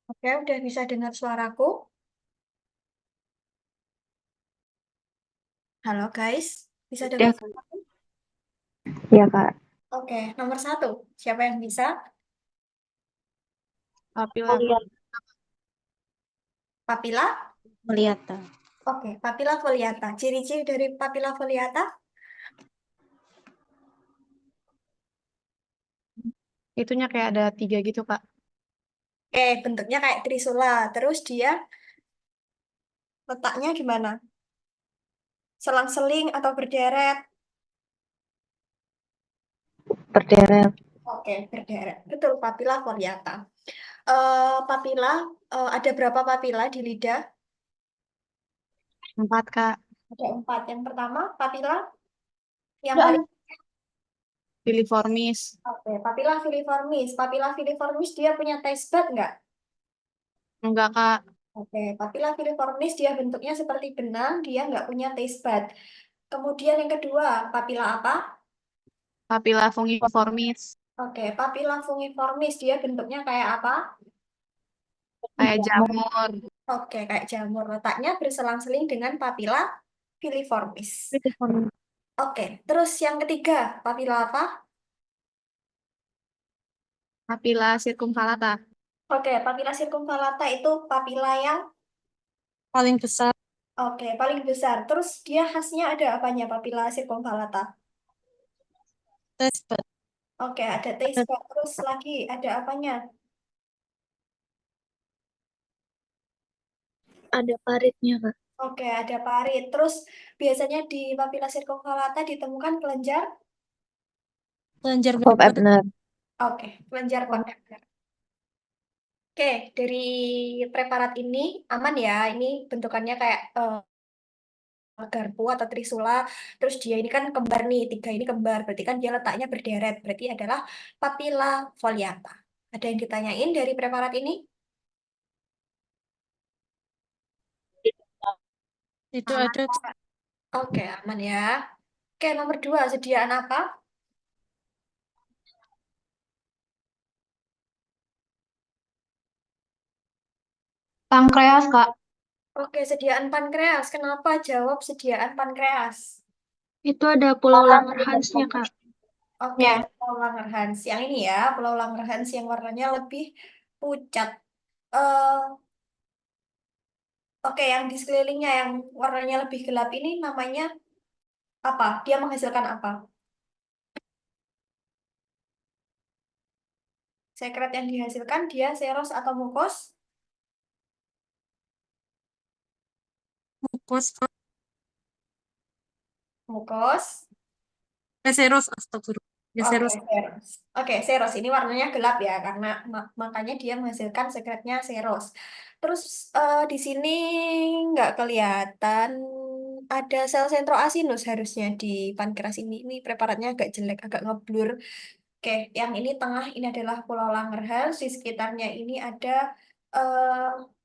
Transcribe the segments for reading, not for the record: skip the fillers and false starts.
Oke, udah bisa dengar suaraku. Halo guys, bisa dengar Ya, suaraku? ya Kak. Oke, nomor satu. Siapa yang bisa? Papila Papila? Meliata. Oke, papila foliata. Ciri-ciri dari papila foliata? Itunya kayak ada 3 gitu, Kak. Oke, bentuknya kayak trisula. Terus dia letaknya gimana? Selang-seling atau berderet? Berderet. Oke, berderet. Betul, papila foliata. Papila, ada berapa papila di lidah? 4, Kak. Ada empat. Yang pertama, papila yang paling. Ya. Filiformis. Oke, papila filiformis. Papila filiformis dia punya taste bud nggak? Enggak, Kak. Oke, papila filiformis dia bentuknya seperti benang, dia nggak punya taste bud. Kemudian yang kedua, papila apa? Papila fungiformis. Oke, papila fungiformis dia bentuknya kayak apa? Kayak jamur. Oke, kayak jamur. Letaknya berselang-seling dengan papila filiformis. Filiformis. Oke, terus yang ketiga, papila apa? Papila circumvallata. Oke, papila circumvallata itu papila yang Paling besar. oke paling besar. Terus dia khasnya ada apanya papila circumvallata? Tes Oke, ada taste bud. Terus lagi ada apanya? ada paritnya, Kak. Oke, ada parit. Terus biasanya di papila circumvallata ditemukan kelenjar. Kelenjar Bob Ebner. Oke, kelenjar kontak. Oke, dari preparat ini aman ya. Ini bentukannya kayak garpu atau trisula. Terus dia ini kan kembar nih, tiga ini kembar. Berarti kan dia letaknya berderet. Berarti adalah papila foliata. Ada yang ditanyain dari preparat ini? Itu Aman. ada Oke, aman ya. Oke, nomor dua, sediaan apa? pankreas, Kak. Oke, sediaan pankreas. Kenapa jawab sediaan pankreas? Itu ada pulau Langerhansnya, Kak. Oke, Ya. Pulau Langerhans. Yang ini ya, Pulau Langerhans yang warnanya lebih pucat. Eh, oke, yang di sekelilingnya yang warnanya lebih gelap ini namanya apa? Dia menghasilkan apa? Sekret yang dihasilkan dia seros atau mukos? Mukos, Kak. Mukos. Seros, astagfirullah. Ya, Oke, seros. seros. Oke, seros ini warnanya gelap ya karena makanya dia menghasilkan sekretnya seros. Terus di sini nggak kelihatan ada sel sentroasinus harusnya di pankreas ini. Ini preparatnya agak jelek, agak ngeblur. Oke, yang ini tengah ini adalah Pulau Langerhans. Di sekitarnya ini ada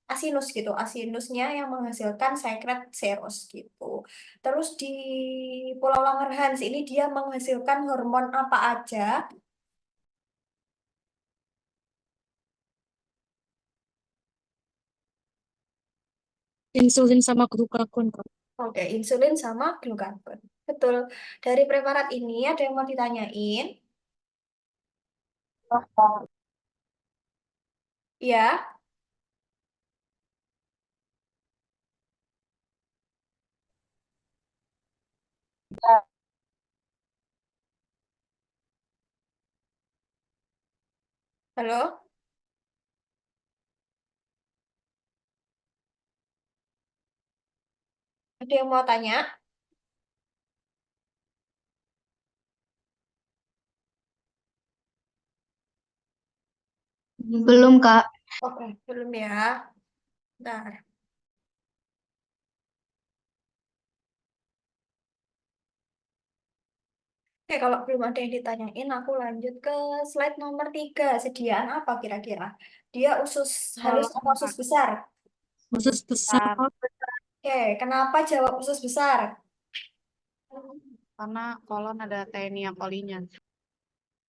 asinus gitu. Asinusnya yang menghasilkan sekret seros gitu. Terus di Pulau Langerhans ini dia menghasilkan hormon apa aja? Insulin sama glukagon, Kak. Oke, insulin sama glukagon. Betul. Dari preparat ini ada yang mau ditanyain? Ya, halo? Ada yang mau tanya? Belum, Kak. Oke, belum ya. Bentar. Oke, kalau belum ada yang ditanyain, aku lanjut ke slide nomor 3. Sediaan apa kira-kira? Dia usus halus Kolon, atau usus Kak. besar? Khusus besar. Oke, kenapa jawab usus besar? Karena kolon ada Taenia colinya.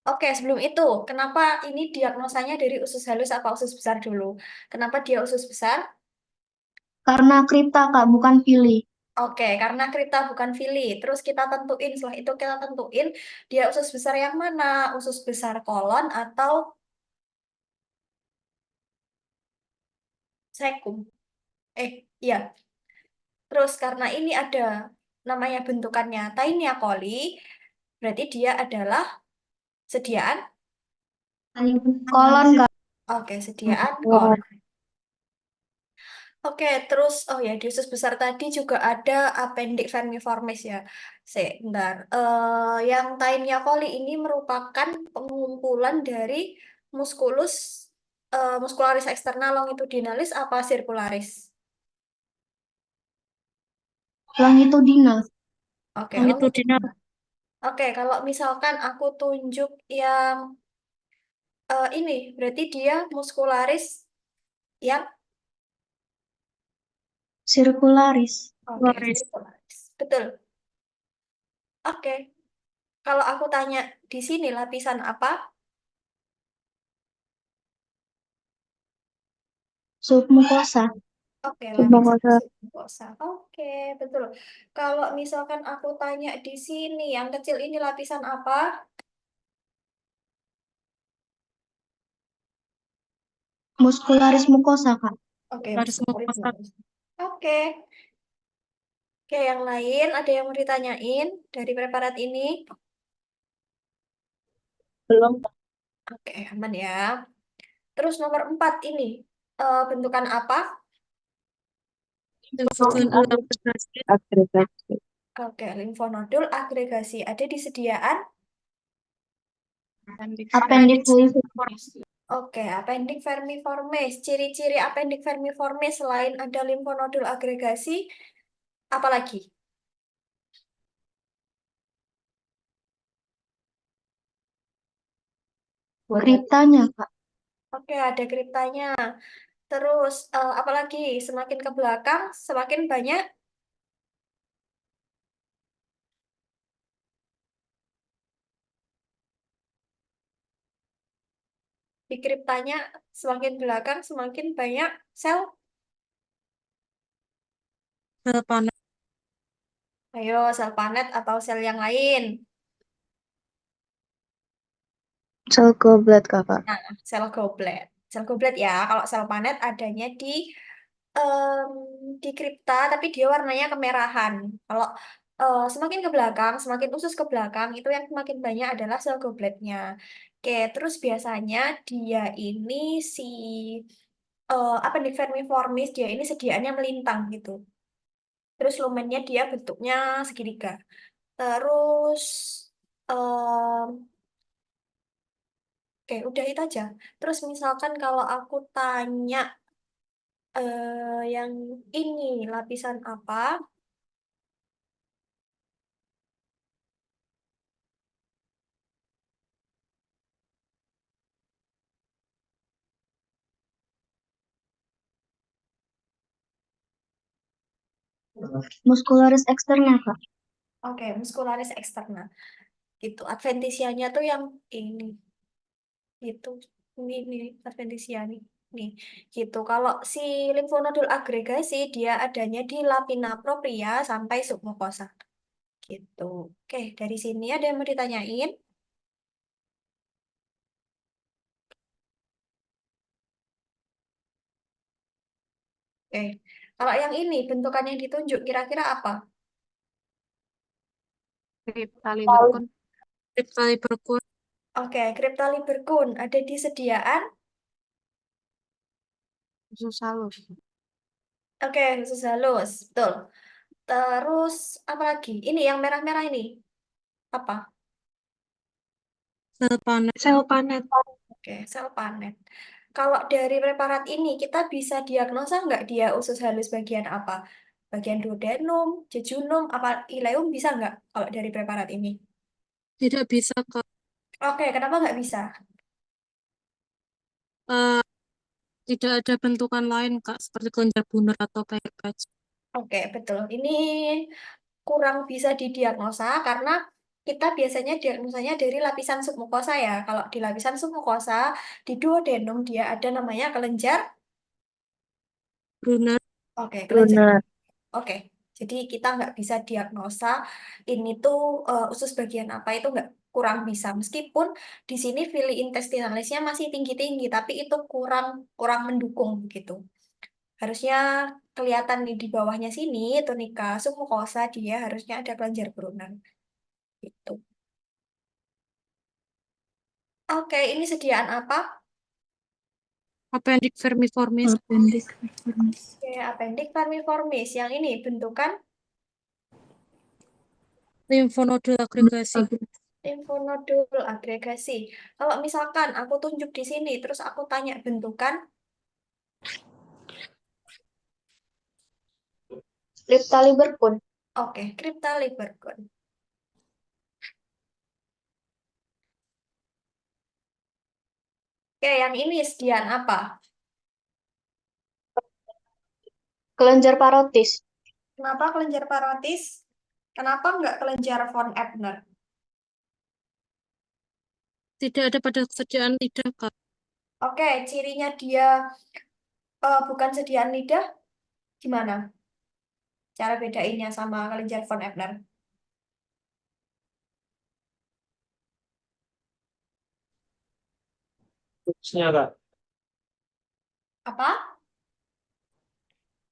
Oke, sebelum itu, kenapa ini diagnosanya dari usus halus apa usus besar dulu? Kenapa dia usus besar? Karena kripta, Kak, bukan fili. Oke, karena Krita bukan Fili. Terus kita tentuin, setelah itu kita tentuin dia usus besar yang mana? Usus besar kolon atau sekum? Iya. Terus karena ini ada namanya bentukannya Taenia coli, berarti dia adalah sediaan. Kolon, Kak. Oke, sediaan kolon. Oke, terus oh ya di usus besar tadi juga ada appendix vermiformis ya. Sebentar. Yang Taenia coli ini merupakan pengumpulan dari musculus muscularis external longitudinalis apa circularis? Longitudinal. Oke, Longitudinal. longitudinal. Oke, kalau misalkan aku tunjuk yang ini, berarti dia muscularis yang Sirkularis. oke, Sirkularis. circularis. Betul. Oke, kalau aku tanya di sini lapisan apa? Submukosa. Oke, lapisan Submukosa. submukosa. Oke, betul. Kalau misalkan aku tanya di sini, yang kecil ini lapisan apa? Muskularis mukosa, Kak. Oke, Laris muscularis mukosa. lupus. Oke, oke, yang lain ada yang mau ditanyain dari preparat ini? Belum. Oke, aman ya. Terus nomor 4 ini, bentukan apa? Longitudinal agregasi. Agregasi. Oke, limfonodul agregasi. Ada di sediaan? Appendix vermiformis. Oke, appendix vermiformis. Ciri-ciri appendix vermiformis selain ada limfonodul agregasi, apa lagi? Kriptanya, Kak. Oke, ada kriptanya. Terus, apalagi semakin ke belakang, semakin banyak di kriptanya, semakin belakang, semakin banyak sel. Sel panas. Ayo, sel panet atau sel yang lain. Sel goblet, Kakak. Nah, sel goblet. Sel goblet ya, kalau sel panet adanya em, di kripta, tapi dia warnanya kemerahan. Kalau semakin ke belakang, semakin usus ke belakang, itu yang semakin banyak adalah sel gobletnya. Oke, terus biasanya dia ini si apa nih vermiformis, dia ini sediaannya melintang gitu. Terus lumennya dia bentuknya segitiga. Terus em, oke, udah itu aja. Terus misalkan kalau aku tanya yang ini lapisan apa? Muskularis eksterna, Kak. Oke, muscularis externa. Gitu. Adventisianya tuh yang ini. Itu. Ini adventisia nih. Nih, gitu. Kalau si limfonodul agregasi, dia adanya di lapina propria sampai submukosa. Gitu. Oke, dari sini ada yang mau ditanyain? Oke. Kalau yang ini, bentukan yang ditunjuk kira-kira apa? Kriptali berkun. Kriptali berkun. Oke, Cryptolibercun ada di sediaan. Usus halus. Oke, khusus halus. Betul. Terus, apa lagi? Ini yang merah-merah ini. Apa? Sel panet. Sel panet. Oke, sel panet. Kalau dari preparat ini, kita bisa diagnosa nggak dia usus halus bagian apa? Bagian duodenum, jejunum, apa ileum bisa nggak kalau dari preparat ini? Tidak bisa, Kak. Oke, kenapa nggak bisa? Eh, tidak ada bentukan lain, Kak, seperti kelenjar bunar atau patch. Oke, betul. Ini kurang bisa didiagnosa karena kita biasanya diagnosanya dari lapisan submukosa ya. Kalau di lapisan submukosa, di duodenum dia ada namanya kelenjar. Brunner. Oke, kelenjar. Lunar. Oke, jadi kita nggak bisa diagnosa ini tuh usus bagian apa itu nggak kurang bisa. Meskipun di sini villi intestinalisnya masih tinggi-tinggi, tapi itu kurang kurang mendukung gitu. Harusnya kelihatan nih di bawahnya sini tunika submukosa dia harusnya ada kelenjar Brunner gitu. Oke, ini sediaan apa? Appendix vermiformis. Appendix vermiformis. Oke, appendix vermiformis. Yang ini bentukan Limfonodul agregasi. limfonodul agregasi. Kalau misalkan aku tunjuk di sini, terus aku tanya bentukan, Lipta Liberkun. oke, crypta Lieberkühn. Oke, yang ini sediaan apa? Kelenjar parotis. Kenapa kelenjar parotis? Kenapa nggak kelenjar von Ebner? Tidak ada pada kesediaan lidah, Kak. Oke, cirinya dia bukan sediaan lidah, gimana? Cara bedainnya sama kelenjar von Ebner? Khususnya Kak, Apa?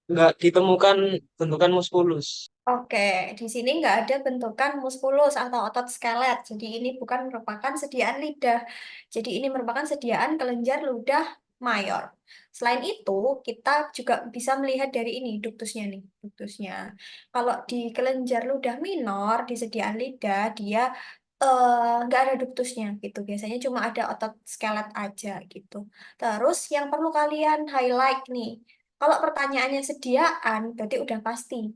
nggak ditemukan bentukan muspulus. Oke, di sini nggak ada bentukan muskulus atau otot skelet. Jadi ini bukan merupakan sediaan lidah. Jadi ini merupakan sediaan kelenjar ludah mayor. Selain itu, kita juga bisa melihat dari ini duktusnya nih, duktusnya. Kalau di kelenjar ludah minor di sediaan lidah dia nggak ada duktusnya gitu. Biasanya cuma ada otot skelet aja gitu. Terus yang perlu kalian highlight nih, kalau pertanyaannya sediaan, berarti udah pasti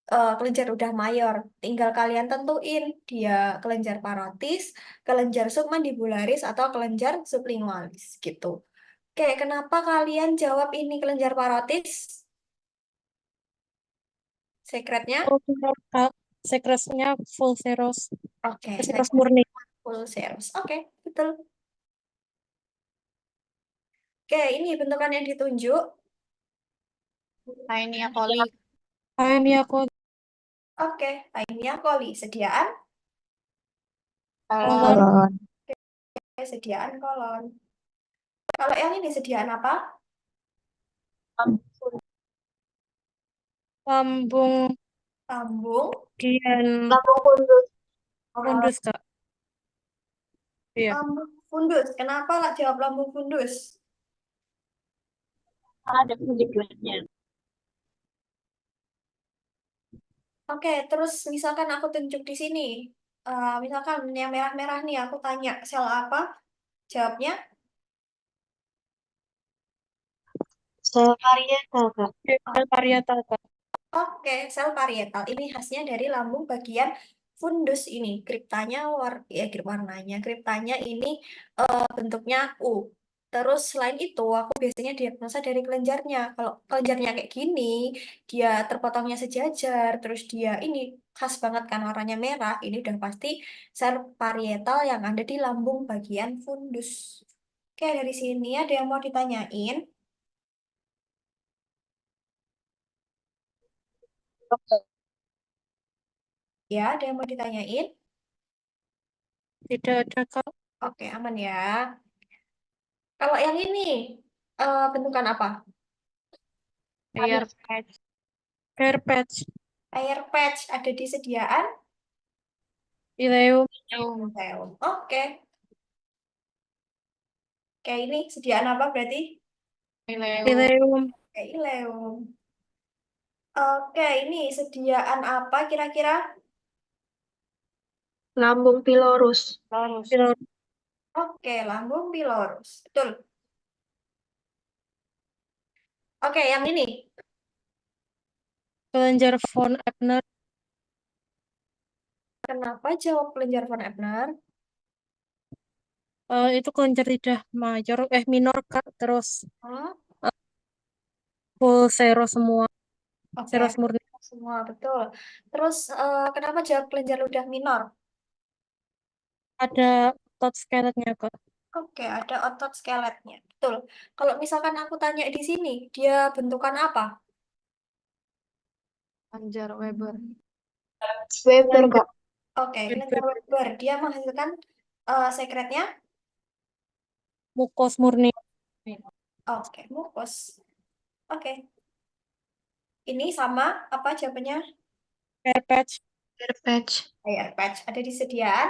kelenjar udah mayor. Tinggal kalian tentuin dia kelenjar parotis, kelenjar submandibularis, atau kelenjar sublingualis gitu. Oke, kenapa kalian jawab ini kelenjar parotis? Sekretnya? Oh, benar, Kak. Sekresnya full seros. Oke, Seros murni. full serous. Oke, betul. Oke, ini bentukan yang ditunjuk. Taenia coli. Aemia coli. Oke, Taenia coli. Sediaan? Kolon. Kolon. Oke, sediaan kolon. Kalau yang ini sediaan apa? Lambung Lambung. bagian Lambung fundus. fundus, Kak. Iya. Lambung fundus. Kenapa nggak jawab lambung fundus? Ada pendiklatnya. Oke, terus misalkan aku tunjuk di sini, misalkan yang merah-merah nih, aku tanya sel apa? Jawabnya, Sel parietal, Kak. oh, Sel parietal, Kak. oke, sel parietal. Ini khasnya dari lambung bagian fundus ini. Kriptanya, warnanya, kriptanya ini bentuknya U. Terus selain itu, aku biasanya diagnosa dari kelenjarnya. Kalau kelenjarnya kayak gini, dia terpotongnya sejajar, terus dia ini khas banget kan warnanya merah. Ini udah pasti sel parietal yang ada di lambung bagian fundus. Oke, dari sini ada yang mau ditanyain? Ya, ada yang mau ditanyain? Tidak ada, Kak. Oke, aman ya. Kalau yang ini, bentukan apa? Air patch. Hair patch. Air patch ada di sediaan? Ileum. Seum. Oke. Kayak ini sediaan apa berarti? Ileum. Kayak ileum. Oke, ini sediaan apa kira-kira? Lambung pilorus. Pilor. Oke, lambung pilorus. Betul. Oke, yang ini. Kelenjar von Ebner. Kenapa jawab kelenjar von Ebner? Itu kelenjar lidah mayor, minor, Kak. Terus Hmm? full seros semua. Oke, Seros murni. semua betul. Terus kenapa jawab kelenjar ludah minor? Ada otot skeletnya, Kak. Oke, ada otot skeletnya. Betul. Kalau misalkan aku tanya di sini, dia bentukan apa? Kelenjar Weber. Weber, Kak. Oke, kelenjar Weber. Dia menghasilkan sekretnya. Mukos murni. Oke, mukus. Oke, ini sama apa jawabannya? Hair patch. Hair patch. Air patch. Ada di sediaan.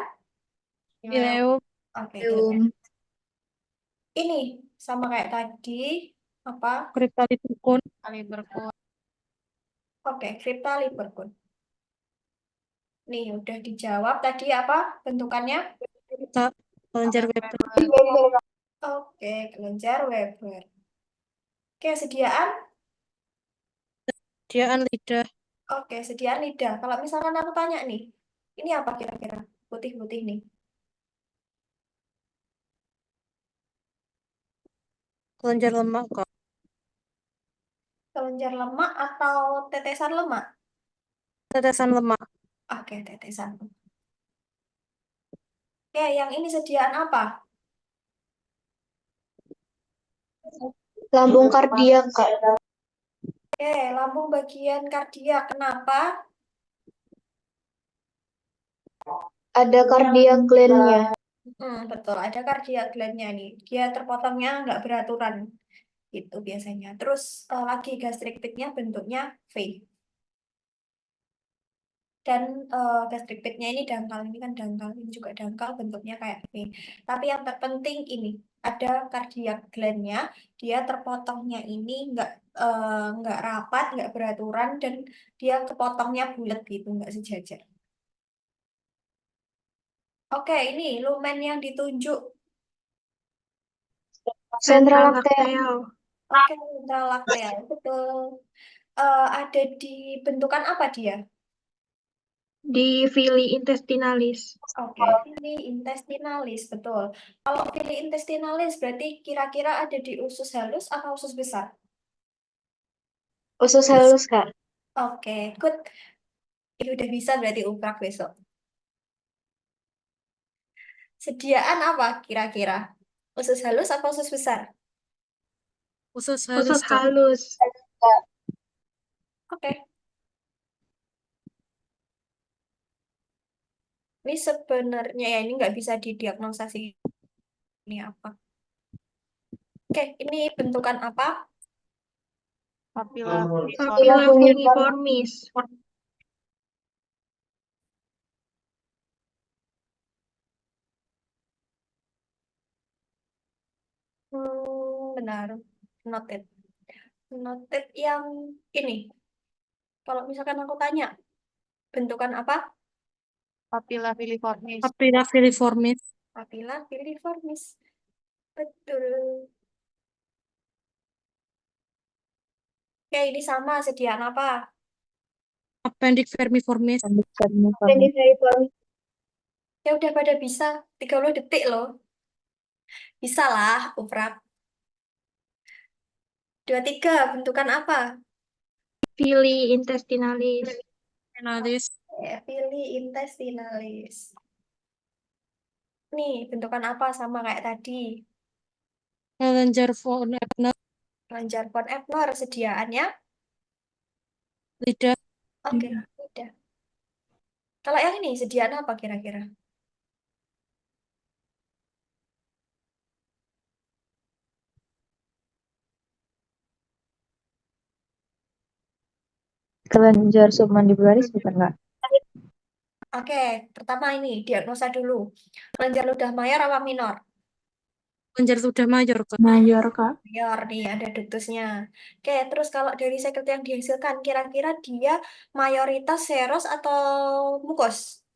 Ileum. Oke, Ileum. ini sama kayak tadi. Apa? Cryptolithecus. Kaliberkun. Oke, Crypta Libercun. Nih, udah dijawab tadi apa bentukannya? Kak, kelenjar Weber. Weber, Kak. Oke, kelenjar Weber. Oke, sediaan. Sediaan lidah. Oke, sediaan lidah. Kalau misalkan aku tanya nih, ini apa kira-kira? Putih-putih nih. Kelenjar lemak, Kak. Kelenjar lemak atau tetesan lemak? Tetesan lemak. Oke, tetesan lemak. Oke, yang ini sediaan apa? Lambung kardiak, Kak. Oke, lambung bagian kardiak. Kenapa? Ada kardiak gland-nya. Betul, ada kardiak gland-nya nih. Dia terpotongnya nggak beraturan. Itu biasanya. Terus lagi gastric pit-nya bentuknya V. Dan gastric pit-nya ini dangkal. Ini kan dangkal. Ini juga dangkal bentuknya kayak V. Tapi yang terpenting ini. Ada kardiak gland-nya. Dia terpotongnya ini nggak rapat, nggak beraturan. Dan dia kepotongnya bulat gitu, nggak sejajar. Oke, ini lumen yang ditunjuk. Sentral lakteal. Oke, intralakteal. Betul. Ada di bentukan apa dia? Di villi intestinalis. Oke, villi intestinalis, betul. Kalau villi intestinalis berarti kira-kira ada di usus halus atau usus besar? Usus halus, Kak. Oke, good. Ini udah bisa berarti uprak besok. Sediaan apa kira-kira? Usus halus atau usus besar? Usus halus, Usus Kak. halus. Oke. Ini sebenarnya ya ini nggak bisa didiagnosa sih ini apa. Oke, ini bentukan apa? Papilla Papilla fungiformis. Benar. Noted. Noted yang ini. Kalau misalkan aku tanya, bentukan apa? Papilla filiformis. Papilla filiformis. Papilla filiformis. Betul. Oke, ini sama. Sediaan apa? Appendix vermiformis. Appendix. Ya udah pada bisa. 30 detik loh. Bisa lah, uprak. 23, bentukan apa? Villi intestinalis. Analis. Villi intestinalis. Nih, bentukan apa sama kayak tadi? Kelenjar von Ebner. Kelenjar von Ebner, sediaannya? Lidah. Oke, udah. Kalau yang ini, sediaan apa kira-kira? Kelenjar submandibularis bukan, Kak? Oke, pertama ini, diagnosa dulu. Kelenjar ludah mayor apa minor? Kelenjar ludah mayor, Kak. Mayor, Kak. Mayor nih, ada ductusnya. Oke, terus kalau dari sekret yang dihasilkan, kira-kira dia mayoritas seros atau mukos?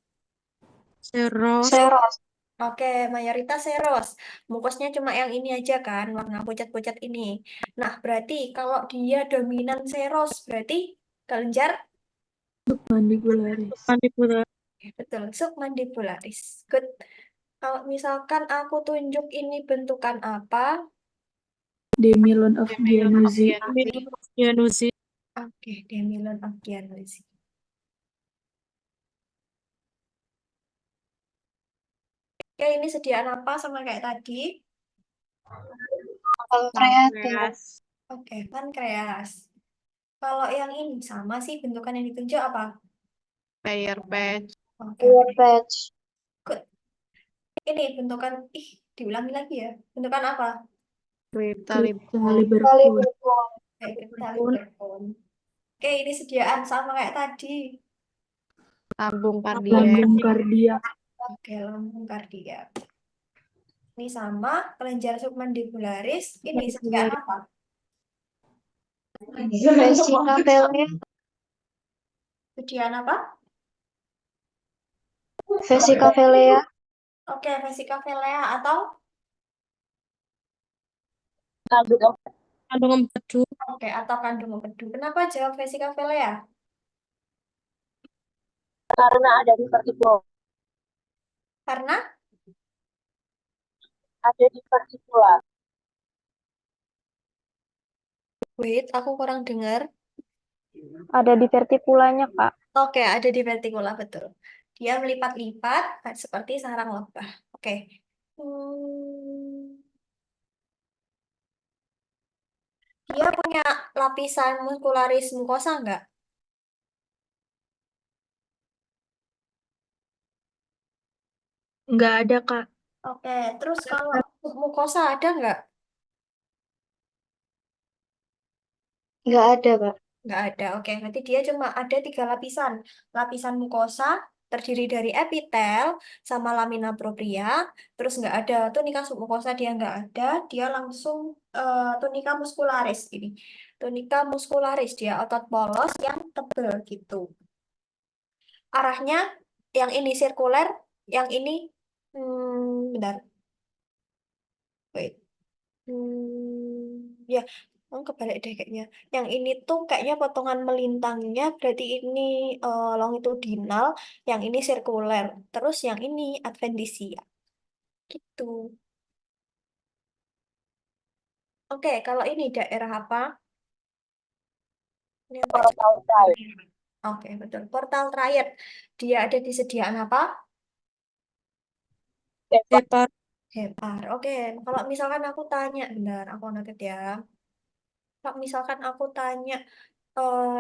Seros. Seros. Oke, mayoritas seros. Mukosnya cuma yang ini aja kan, warna pucat-pucat ini. Nah, berarti kalau dia dominan seros, berarti kelenjar Mandibularis. Mandibular. betul, submandibularis. Good. Kalau misalkan aku tunjuk ini bentukan apa? Demilon of Giannuzzi. Giannuzzi. Oke, Demilon of Giannuzzi. Oke, ini sediaan apa sama kayak tadi? Pankreas. Oke, pankreas. Kalau yang ini sama sih bentukan yang ditunjuk apa? Layer patch. Oke, patch. good. Ini bentukan, diulangi lagi ya. Bentukan apa? Tali Liverpool. Kayak tali berpon. Oke, ini sediaan sama kayak tadi. lambung kardiak. Lambung kardiak. Oke, lambung kardiak. Ini sama kelenjar submandibularis. Ini sediaan apa? Vesika velea. Sediaan apa? Vesika velea. Oke, vesika velea atau Kandung empedu. oke atau kandung empedu. Kenapa jawab vesika velea? Karena ada di vertebra. Karena Ada di vertebra. wait, aku kurang dengar. Ada di vertipulanya, Kak. Oke, ada di vertikula betul. Dia melipat-lipat seperti sarang lebah. Oke. Hmm, dia punya lapisan muskularis mukosa nggak? Nggak ada, Kak. Oke, terus kalau mukosa ada nggak? Nggak ada, Kak. Nggak ada. Oke, berarti dia cuma ada 3 lapisan. Lapisan mukosa terdiri dari epitel sama lamina propria. Terus nggak ada tunika submukosa dia nggak ada. Dia langsung tunika muskularis ini. Tunika muskularis dia otot polos yang tebal gitu. Arahnya yang ini sirkuler, yang ini bentar. Wait. Ya, kebalik deh kayaknya. Yang ini tuh kayaknya potongan melintangnya, berarti ini longitudinal, yang ini sirkuler. Terus yang ini adventisia. Gitu. Oke, kalau ini daerah apa? Ini apa? Oke, betul. Portal triad. Dia ada di sediaan apa? Hepar. Hepar. Oke, kalau misalkan aku tanya, bentar, aku notit ya. Kalau misalkan aku tanya,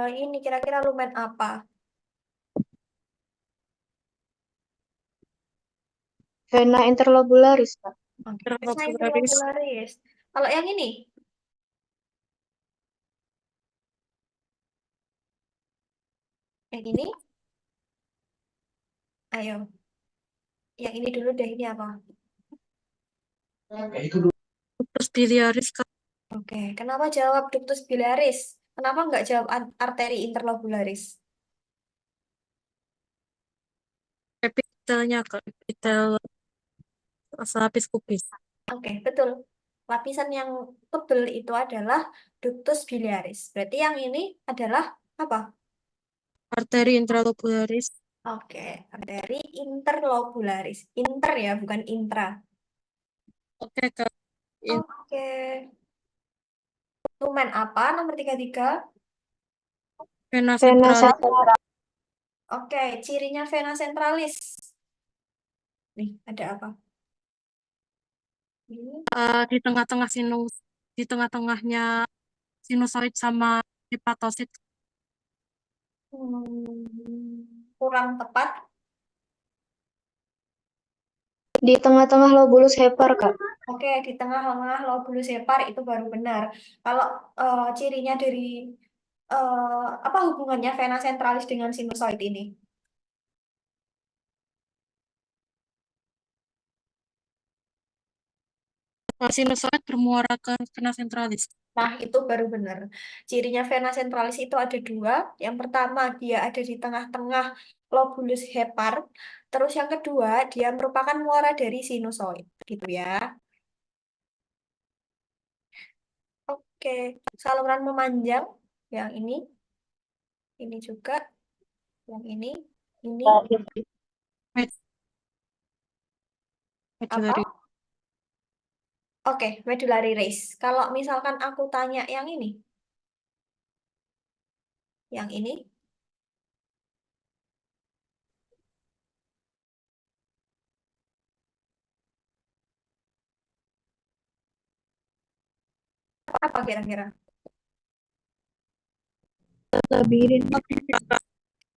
ini kira-kira lumen apa? Vena interlobularis, Kak. Oke, vena Interlobularis. interlobularis. Kalau yang ini, yang ini, ayo, yang ini dulu deh, ini apa? Ductus biliaris, Kak. Oke, kenapa jawab ductus biliaris? Kenapa nggak jawab arteri interlobularis? Epitelnya, Kak. Epitel lapis kubis. Oke, betul. Lapisan yang tebal itu adalah ductus biliaris. Berarti yang ini adalah apa? Arteri intralobularis. Oke, arteri interlobularis. Inter ya, bukan intra. Oke, Kak. Oke. Lumen apa nomor 33? Vena Vena centralis. centralis. Oke, cirinya vena centralis. Nih, ada apa? Ini Di tengah-tengah di tengah-tengahnya sinusoid sama hepatosit. kurang tepat. Di tengah-tengah lobulus hepar, Kak. Oke, di tengah-tengah lobulus hepar itu baru benar. Kalau cirinya dari apa hubungannya vena centralis dengan sinusoid ini? Sinusoid bermuara ke vena centralis. Nah, itu baru benar. Cirinya vena centralis itu ada 2. Yang pertama, dia ada di tengah-tengah lobulus hepar. Terus yang kedua, dia merupakan muara dari sinusoid. Gitu ya. Oke, saluran memanjang. Yang ini juga. Yang ini. Med- Apa? Medullary. Oke, medullary race. Kalau misalkan aku tanya yang ini, Apa kira-kira? Labirin.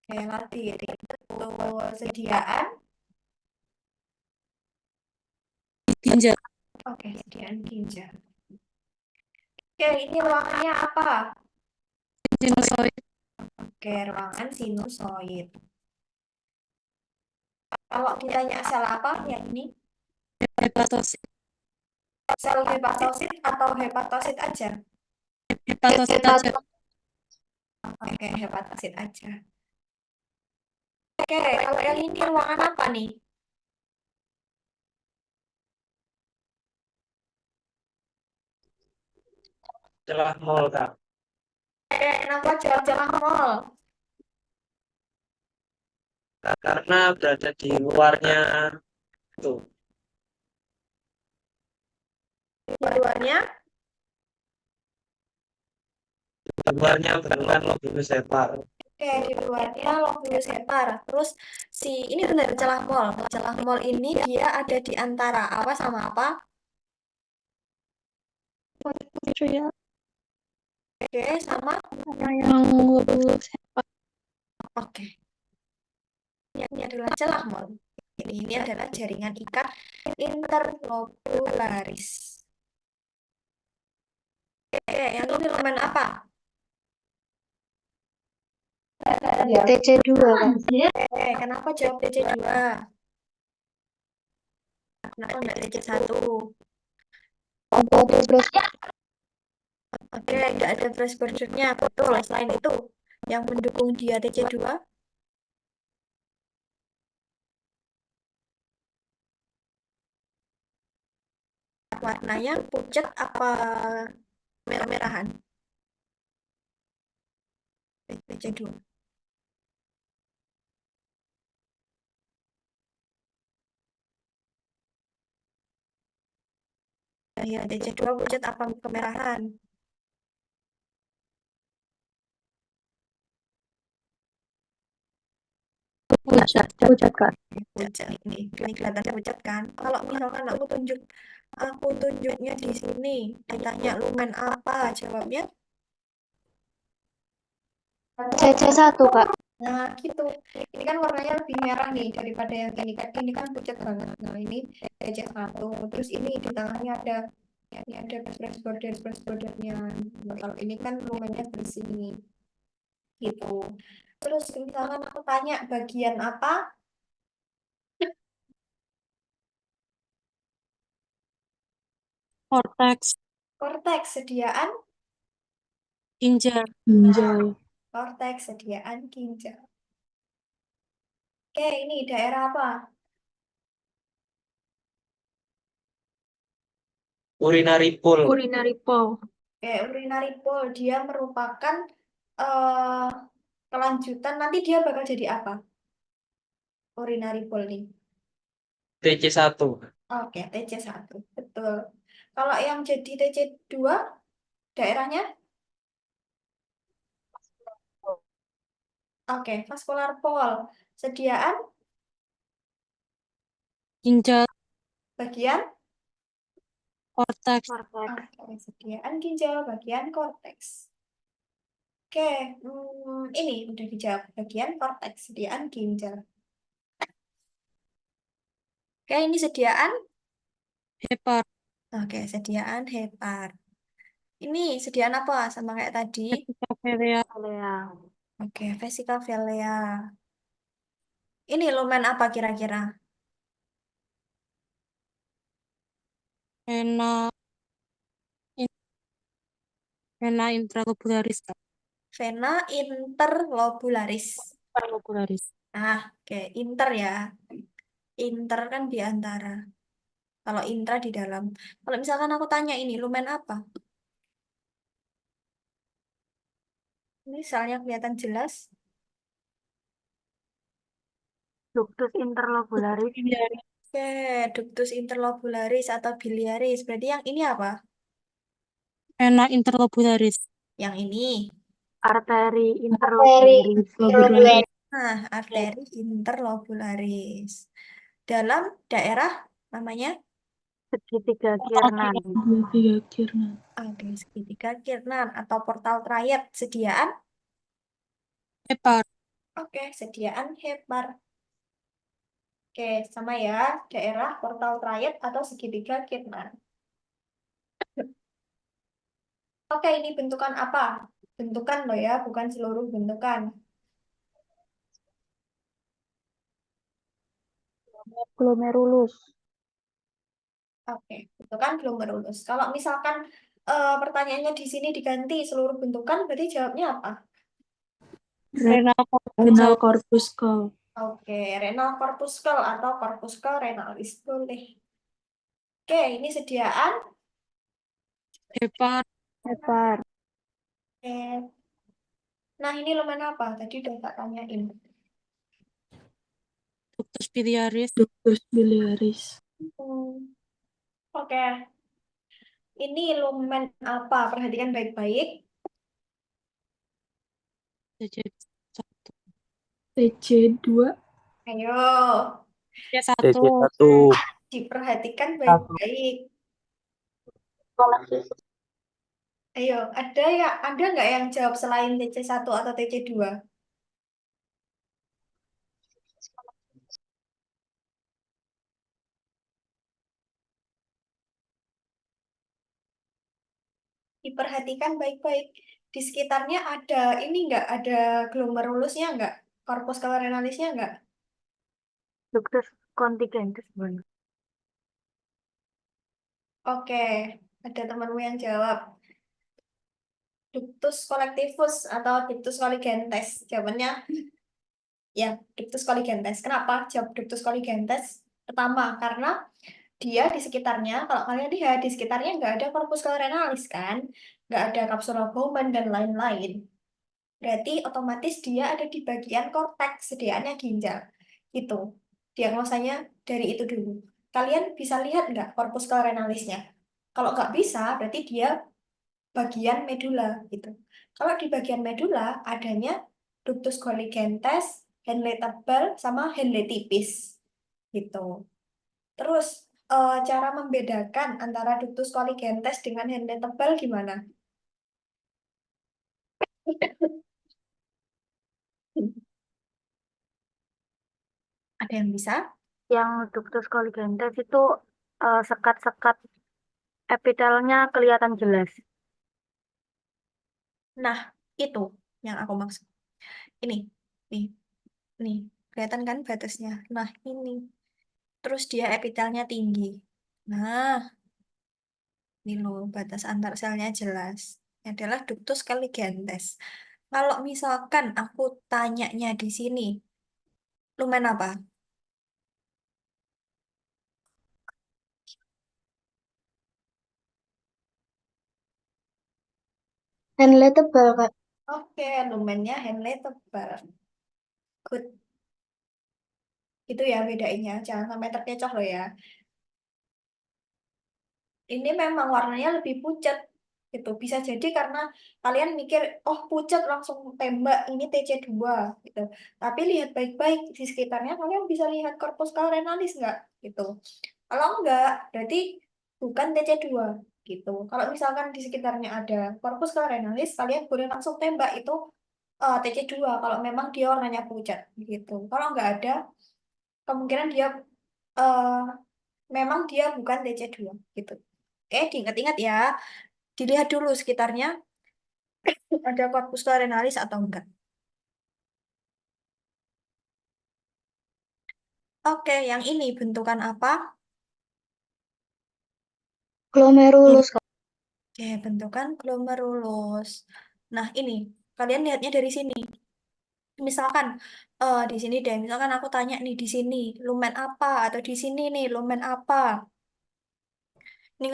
Kayak labirin. Betul. Sediaan. ginjal, Oke, sediaan ginjal. Oke, ini ruangannya apa? sinusoid, Oke, ruangan sinusoid. Kalau ditanya sel apa, ya ini hepatosit, sel hepatosit atau hepatosit aja? hepatosit aja, Oke, hepatosit aja. Oke, kalau yang ini ruangan apa nih? Celah mall, Kak. Oke, kenapa celah-celah mall? Karena berada di luarnya itu. Di luarnya, Di luarnya bukan lobulus hepar. oke, di luarnya lobulus hepar. Terus ini benar celah mall. Celah mall ini dia ada di antara apa sama apa? Ya, Oke, sama. yang lulus. Oke, ini adalah celah mall. Ini adalah jaringan ikat interlobularis. Oke, yang ini lumen apa? TC2, Kak. Oke, kenapa jawab TC2? Kenapa nggak TC1? Ada beras. Oke, nggak ada trace bordernya. Betul, selain itu, yang mendukung dia TC2, warnanya pucat apa merah-merahan? TC2. Ya, TC2 pucat apa kemerahan? Pucat, Kak. Pucat ini kelihatannya pucat kan? Kalau misalkan aku tunjuknya di sini, ditanya lumen apa, jawabnya? CC1, Kak. Nah, gitu. Ini kan warnanya lebih merah nih daripada yang ini kan. Ini kan pucat banget. Nah, ini TC1. Terus ini di tengahnya ada brush bordernya. Nah, kalau ini kan lumennya bersih nih. Gitu. Terus misalkan aku tanya bagian apa? korteks, Korteks sediaan. ginjal, Korteks sediaan ginjal. Oke, ini daerah apa? Urinary pool. Urinary pole. Oke, urinary pole. Dia merupakan eh kelanjutan. Nanti dia bakal jadi apa? Urinary pole nih. TC1. Oke, TC1. Betul. Kalau yang jadi TC2, daerahnya? Oke, vascular pole. Sediaan ginjal, bagian? korteks, Oke, sediaan ginjal bagian korteks. Oke, ini udah dijawab. Bagian korteks, sediaan ginjal. Oke, ini sediaan? hepar, Oke, sediaan hepar. Ini sediaan apa? Sama kayak tadi. epitelea, Oke, vesica vilea. Ini lumen apa kira-kira? vena, in- vena intralobularis, Kak. Vena interlobularis. Intralobularis, Oke, inter ya. Inter kan di antara. Kalau intra di dalam. Kalau misalkan aku tanya ini lumen apa? Ini soalnya kelihatan jelas. Ductus interlobularis. biliaris, Oke, ductus interlobularis atau biliaris. Berarti yang ini apa? vena interlobularis, Yang ini. Arteri interlobularis. Nah, arteri interlobularis. Dalam daerah namanya? Segitiga Kiernan. Segitiga Kiernan. Oke, segitiga Kiernan atau portal triad sediaan. Hepar. Oke, sediaan Hepar. Oke, sama ya, daerah portal triad atau segitiga Kiernan. Oke, ini bentukan apa? Bentukan loh ya, bukan seluruh bentukan. Glomerulus. Oke, bentukan glomerulus. Kalau misalkan pertanyaannya di sini diganti seluruh bentukan, berarti jawabnya apa? Renal Renal corpuscle. Oke, renal corpuscle atau corpuscle renalis boleh. Oke, ini sediaan. Hepar. Hepar. Oke. Nah, ini lumen apa? Tadi udah tak tanyain. Ductus biliaris. ductus biliaris. Hmm, Oke, ini lumen apa? Perhatikan baik-baik. TC1. TC2. Ayo, TC1. TC1. diperhatikan baik-baik. Ayo, ada nggak yang jawab selain TC1 atau TC2? Diperhatikan baik-baik. Di sekitarnya ada ini nggak? Ada glomerulusnya nggak? Corpus cavernarisnya nggak? Ductus contingentis. Bun. Oke, ada temanmu yang jawab. Ductus collectivus atau ductus colligentes. Jawabannya ya, ductus colligentes. Kenapa jawab ductus colligentes? Pertama, karena dia di sekitarnya, kalau kalian lihat di sekitarnya nggak ada corpus cavernalis kan, nggak ada kapsula Bowman dan lain-lain. Berarti otomatis dia ada di bagian korteks, sediaannya ginjal. Itu. Diagnosanya dari itu dulu. Kalian bisa lihat nggak corpus cavernalis-nya? Kalau nggak bisa, berarti dia bagian medula gitu. Kalau di bagian medula adanya ductus colligentes, Henle tebal, sama Henle tipis gitu. Terus cara membedakan antara ductus colligentes dengan Henle tebal gimana? Ada yang bisa? Yang ductus colligentes itu sekat-sekat epitelnya kelihatan jelas. Nah, itu yang aku maksud. Ini, nih, nih, kelihatan kan batasnya. Nah, ini. Terus dia epitelnya tinggi. Nah, ini loh, batas antar selnya jelas. Ini adalah ductus colligentes. Kalau misalkan aku tanyanya di sini, lumen apa? Henle tebal, Kak. Oke, lumennya Henle tebal. Good. Itu ya bedainnya. Jangan sampai terkecoh loh ya. Ini memang warnanya lebih pucat gitu. Bisa jadi karena kalian mikir, oh pucat langsung tembak ini TC2 gitu. Tapi lihat baik-baik di sekitarnya kalian bisa lihat corpus caurenalis nggak gitu. Kalau enggak, berarti bukan TC2 gitu. Kalau misalkan di sekitarnya ada corpus caurenalis, kalian boleh langsung tembak itu TC2 kalau memang dia warnanya pucat gitu. Kalau nggak ada, kemungkinan dia eh, memang dia bukan TC2 gitu. Oke, diingat-ingat ya. Dilihat dulu sekitarnya ada corpus cavernalis atau enggak. Oke, yang ini bentukan apa? Glomerulus, Kak. Oke, bentukan glomerulus. Nah, ini kalian lihatnya dari sini. Misalkan di sini deh, misalkan aku tanya nih di sini lumen apa atau di sini nih lumen apa. Ini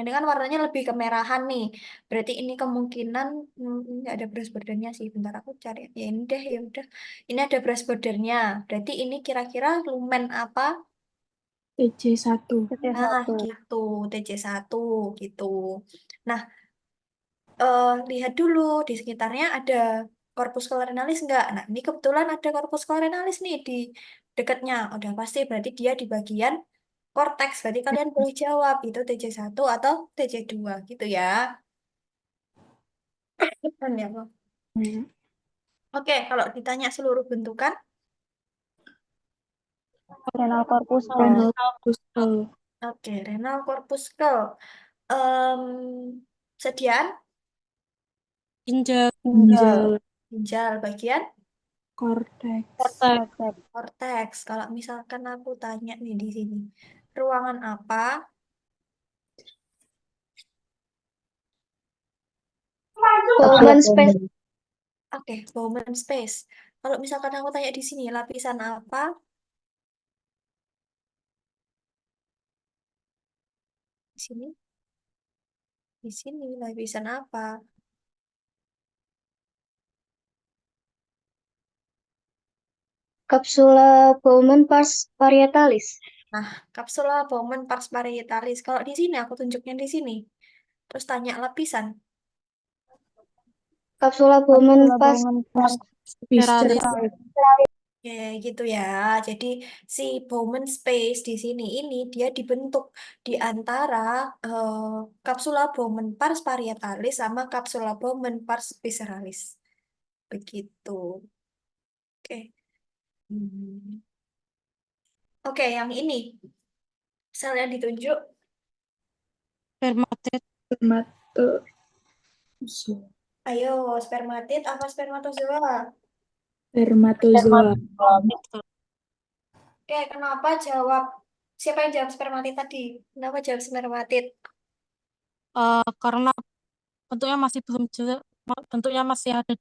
kan warnanya lebih kemerahan nih. Berarti ini kemungkinan nggak ada brush bordernya sih. Bentar aku cari. Ya ini deh, ya udah. Ini ada brush bordernya. Berarti ini kira-kira lumen apa? TC1. Nah, gitu. TC1 gitu. Nah, lihat dulu di sekitarnya ada corpus caurenalis nggak? Nah, ini kebetulan ada corpus caurenalis nih di dekatnya. Udah pasti berarti dia di bagian Cortex. Berarti kalian boleh jawab itu TJ1 atau TJ2 gitu ya. Kan ya, Bang? Hmm. Oke, kalau ditanya seluruh bentukan, Renal corpuscle. Renal corpuscle. oke, renal corpuscle. Em, Sediaan Ginjal, Ginjal. ginjal bagian Cortex. korteks. Kalau misalkan aku tanya nih di sini, ruangan apa? Bowman space. Oke, Bowman space. Kalau misalkan aku tanya di sini, lapisan apa? Di sini lapisan apa? Kapsula Bowman pars parietalis. Nah, kapsula Bowman pars parietalis. Kalau di sini aku tunjuknya di sini. Terus tanya lapisan. Kapsula Bowman pars spiralis, Ya, gitu ya. Jadi si Bowman space di sini ini dia dibentuk di antara eh, kapsula Bowman pars parietalis sama kapsula Bowman pars visceralis. Begitu. Oke. Hmm. Oke, yang ini sel yang ditunjuk. spermatid, Spermatozoa. Ayo, spermatid apa spermatozoa? Spermatozoa. Oke, kenapa jawab? Siapa yang jawab spermatid tadi? Kenapa jawab spermatid? karena bentuknya masih belum jelas, bentuknya masih ada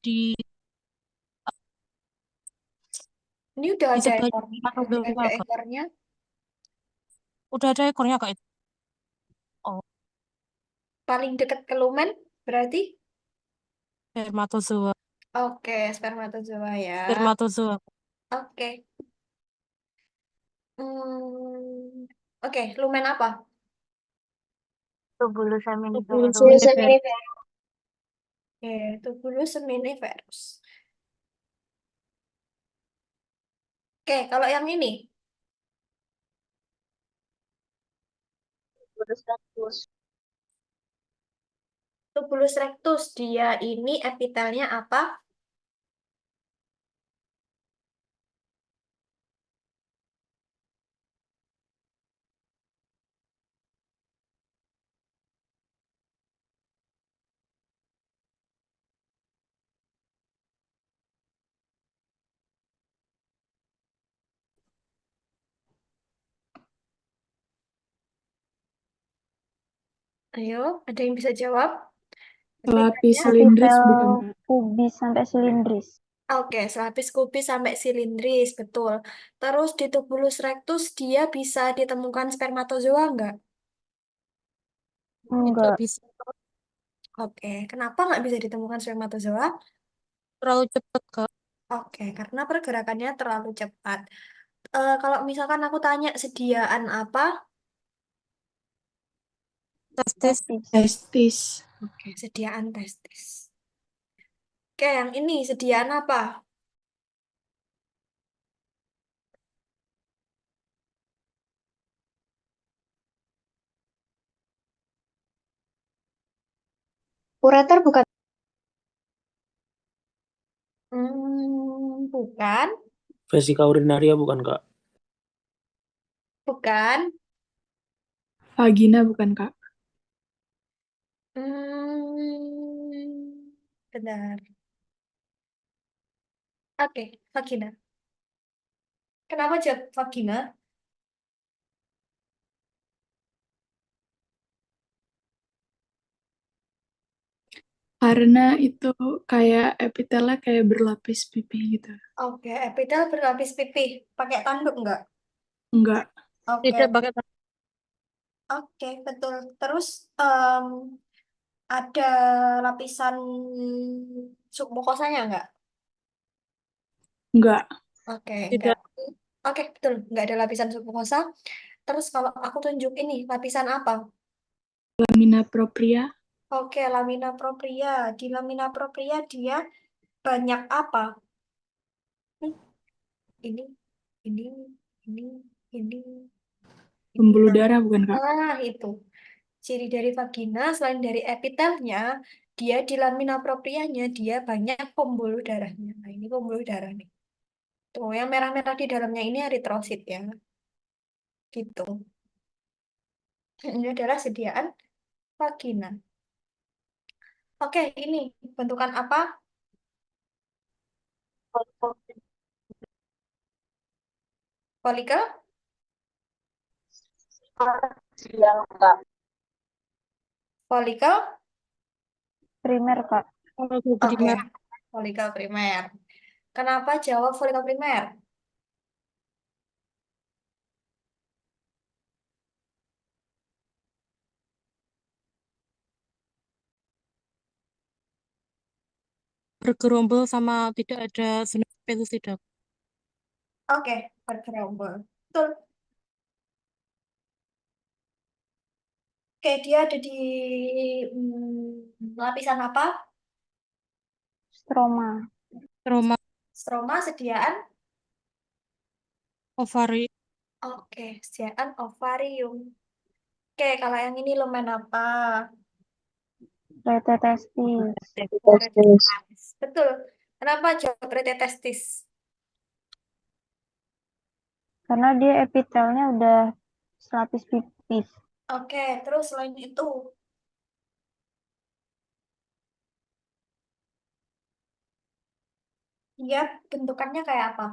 Ini udah di ada sebelah ekornya. Udah spermatozoa, ada Kak. ekornya. Udah ada ekornya, Kak, itu. Oh, Paling dekat ke lumen berarti? spermatozoa, Oke, spermatozoa ya. spermatozoa. Oke. Oke, lumen apa? Tubulus Tubulus seminiferus. seminiferus. Oke, tubulus seminiferus. Oke, kalau yang ini, tubulus rectus, dia ini epitelnya apa? Ayo, ada yang bisa jawab? Selapis Epitelnya. silindris bukan, Kak? Kubis sampai silindris. Oke, selapis kubis sampai silindris, betul. Terus di tubulus rectus dia bisa ditemukan spermatozoa enggak? Tidak Enggak. bisa, Oke, kenapa nggak bisa ditemukan spermatozoa? terlalu cepat, Kak. Oke, karena pergerakannya terlalu cepat. Kalau misalkan aku tanya sediaan apa? Testis, Testis. Oke, sediaan testis. Oke, yang ini sediaan apa? Ureter bukan. Bukan, Vesika urinaria bukan, Kak? bukan. Vagina bukan, Kak? Hmm, Benar. Oke, vagina. Kenapa jawab vagina? Karena itu kayak epitelnya kayak berlapis pipi gitu. Oke, epitel berlapis pipih. Pakai tanduk enggak? Enggak. Oke, tidak pakai oke, betul. Terus em, ada lapisan submukosanya enggak? Enggak. Oke, enggak. tidak Oke, betul. Enggak ada lapisan submukosa. Terus kalau aku tunjuk ini, lapisan apa? Lamina propria. Oke, lamina propria. Di lamina propria dia banyak apa? Nih, ini, ini, ini, ini, Pembuluh darah bukan, Kak? Ah, itu. Ciri dari vagina, selain dari epitelnya, dia di lamina proprianya, dia banyak pembuluh darahnya. Nah, ini pembuluh darah nih. Tuh, yang merah-merah di dalamnya ini eritrosit ya. Gitu. Ini adalah sediaan vagina. Oke, ini bentukan apa? Folikel? Folikel? Primer, Kak. Folikel Oke, primer. folikel primer. Kenapa jawab folikel primer? Bergerombol sama tidak ada zona fetusida. Oke, bergerombol. Betul. Oke, dia ada di lapisan apa? Stroma. Trauma Stroma, sediaan? ovari. Oke, sediaan ovarium. Oke, kalau yang ini lumen apa? Rete testis. Retestis. Betul. Kenapa jawab retetestis? Karena dia epitelnya udah selapis pipis. Oke, terus selain itu, dia bentukannya kayak apa?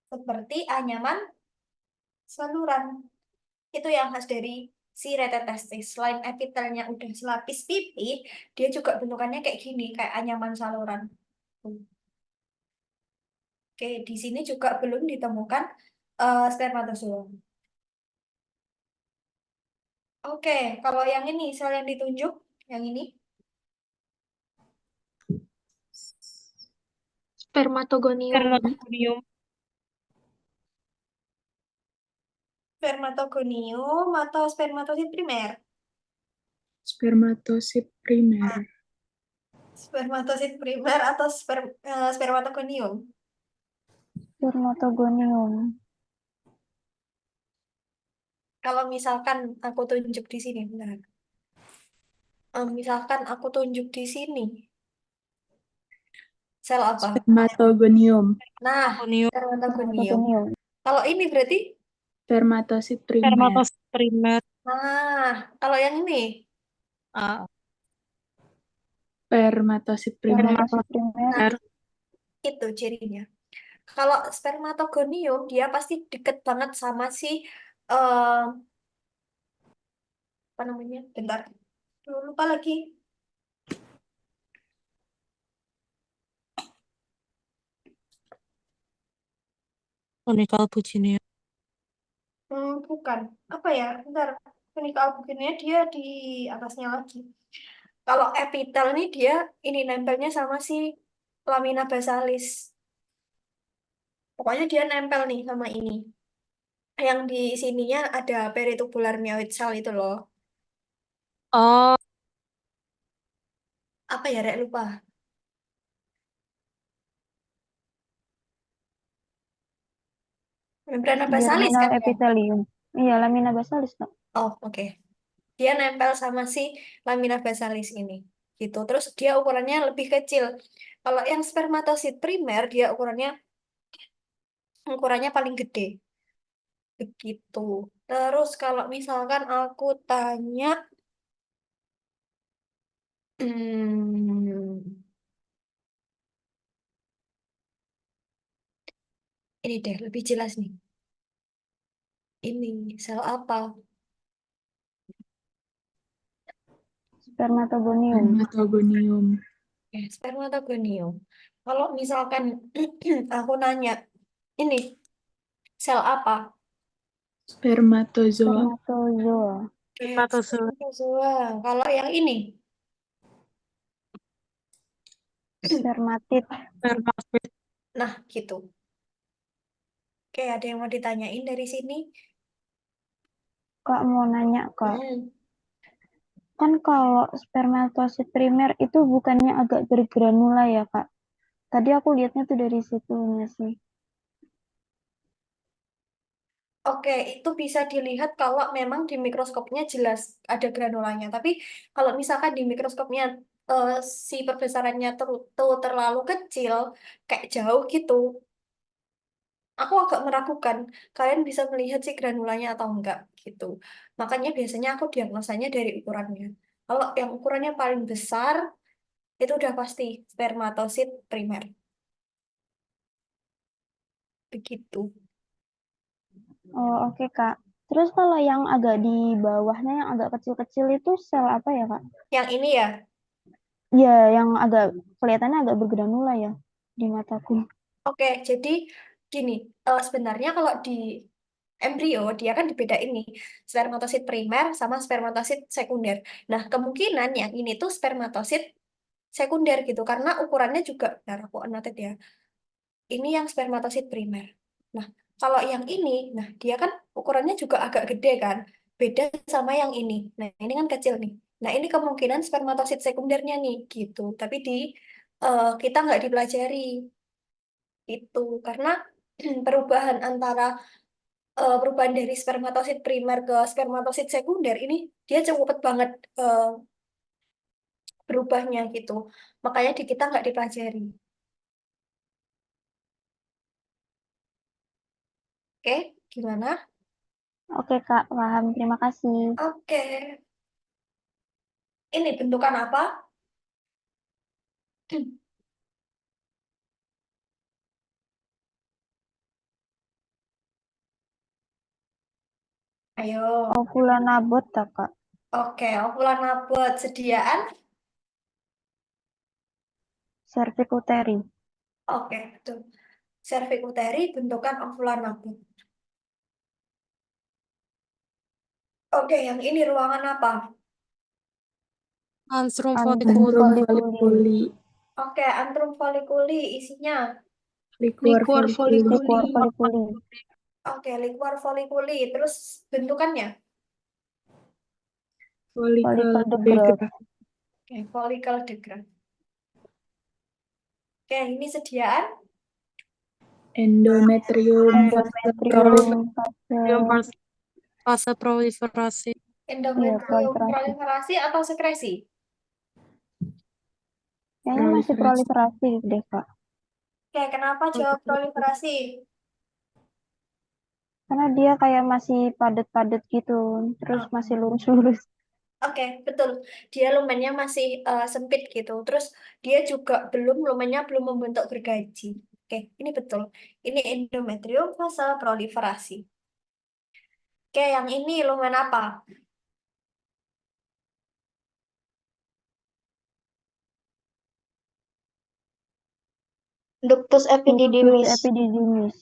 Seperti anyaman saluran. Itu yang khas dari si retetestis. Selain epitelnya udah selapis pipi, dia juga bentukannya kayak gini, kayak anyaman saluran. Oke, di sini juga belum ditemukan spermatozoa. Oke, kalau yang ini, sel yang ditunjuk, yang ini, Spermatogonium. Spermatogonium. spermatogonium atau spermatosit primer? Spermatosit primer. Spermatosit primer atau spermatogonium? Spermatogonium. Kalau misalkan aku tunjuk di sini, benar. Misalkan aku tunjuk di sini, sel apa? Spermatogonium. Nah, Spermatogonium. spermatogonium. Spermatogonium. Kalau ini berarti, Spermatosit primer. Spermatosit primer. nah, kalau yang ini, Ah, Spermatosit primer. Spermatosit primer. nah, itu cirinya. Kalau spermatogonium, dia pasti deket banget sama si, eh apa namanya? Bentar, lupa lagi. Tunica albuginea. Bukan. Apa ya? Bentar. Klinik albuginnya dia di atasnya lagi. Kalau epitel nih dia ini nempelnya sama si lamina basalis. Pokoknya dia nempel nih sama ini. Yang di sininya ada peritubular myoid cell itu loh. Oh, Apa ya, Rek? Lupa. Membrana basalis Germinal kan ya? epithelium. Iya, lamina basalis, Kak. Oh, oke. Dia nempel sama si lamina basalis ini. Gitu. Terus dia ukurannya lebih kecil. Kalau yang spermatosit primer dia ukurannya paling gede. Begitu. Terus kalau misalkan aku tanya, hmm, ini deh lebih jelas nih. Ini sel apa? Spermatogonium. Spermatogonium. Spermatogonium. Kalau misalkan aku nanya, ini sel apa? Spermatozoa. Spermatozoa. spermatozoa. Spermatozoa. Kalau yang ini, Spermatid. Spermatozoa. nah gitu. Oke, ada yang mau ditanyain dari sini? Kak mau nanya, Kak. Hmm. Kan kalau spermatosit primer itu bukannya agak bergranula ya, Kak? Tadi aku lihatnya tuh dari situnya sih. Oke, itu bisa dilihat kalau memang di mikroskopnya jelas ada granulanya. Tapi kalau misalkan di mikroskopnya eh, si perbesarannya tuh terlalu kecil, kayak jauh gitu, aku agak meragukan kalian bisa melihat si granulanya atau enggak gitu. Makanya biasanya aku diagnosanya dari ukurannya. Kalau yang ukurannya paling besar, itu udah pasti spermatosit primer. Begitu. Oh, oke, Kak. Terus kalau yang agak di bawahnya, yang agak kecil-kecil itu sel apa ya, Kak? Yang ini ya, Iya, yang agak kelihatannya agak bergranula ya di mataku. oke, jadi gini, sebenarnya kalau di embrio dia kan dibedain nih spermatosit primer sama spermatosit sekunder. Nah, kemungkinan yang ini tuh spermatosit sekunder gitu karena ukurannya juga, bentar aku noted ya. Ini yang spermatosit primer. Nah, kalau yang ini, nah dia kan ukurannya juga agak gede kan, beda sama yang ini. Nah, ini kan kecil nih. Nah, ini kemungkinan spermatosit sekundernya nih gitu. Tapi kita nggak dipelajari itu karena perubahan antara perubahan dari spermatosit primer ke spermatosit sekunder ini dia cepet banget berubahnya gitu. Makanya di kita nggak dipelajari. Oke, gimana? Oke, Kak, paham. Terima kasih. Oke, ini bentukan apa? Ayo. Ovulanabot, tak, Kak? Oke, ovulanabot sediaan. Cervicuteri. Oke, betul. Cervicuteri bentukan ovulanabot. Oke, yang ini ruangan apa? Anstrom Antrum folliculum. Follikuli. Oke, antrum folliculi isinya. Liquor Liquor folliculi. Liquor folliculi. folliculi. Oke, liquor folliculi. Terus bentukannya? Follicle Follicle the diagram. growth. Oke, follicle diagram. Oke, ini sediaan. Endometrium. Endometrium Yang fase. fase proliferasi. Endometrium Proliferasi. proliferasi atau sekresi? Kayaknya masih proliferasi deh, Kak. Oke, kenapa jawab proliferasi? Karena dia kayak masih padat-padat gitu, terus Oke. masih lurus-lurus. Oke, betul. Dia lumennya masih sempit gitu. Terus dia juga lumennya belum membentuk gergaji. Oke, ini betul. Ini endometrium fase proliferasi. Oke, yang ini lumen apa? Ductus Ductus epididymis. epididymis.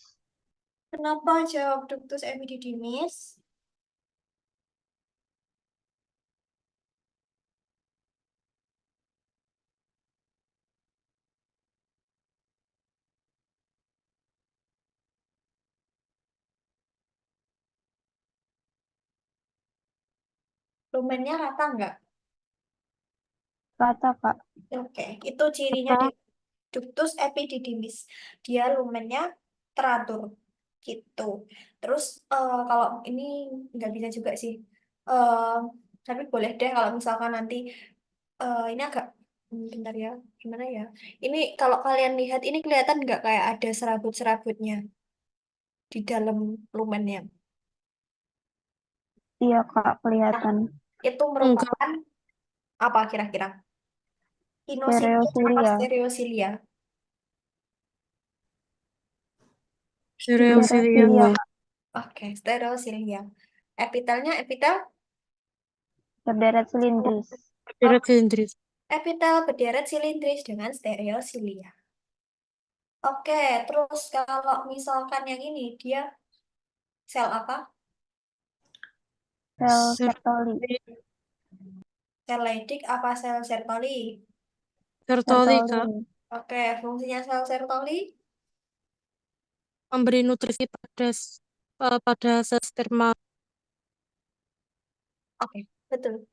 Kenapa jawab ductus epididymis? Lumennya rata nggak? Rata, Kak. Oke, itu cirinya di ductus epididymis. Dia lumennya teratur gitu. Terus kalau ini nggak bisa juga sih. Eh, tapi boleh deh kalau misalkan nanti ini agak bentar ya, gimana ya? Ini kalau kalian lihat ini kelihatan nggak kayak ada serabut-serabutnya di dalam lumennya. Iya, Kak, Nah, kelihatan. itu Enggak. merupakan apa kira-kira? Inosilia apa Stereosilia. stereosilia? Stereosilia. Stereosilia, Oke, stereosilia. Epitelnya epitel. berderet silindris. Berderet silindris. Epitel berderet silindris dengan stereosilia. Oke, terus kalau misalkan yang ini, dia sel apa? Sel Sertoli. Sel Leydig apa sel Sertoli? Sertoli, Kak. Sertoli. Oke, fungsinya sel Sertoli? Memberi nutrisi pada sel sperma. Oke, betul.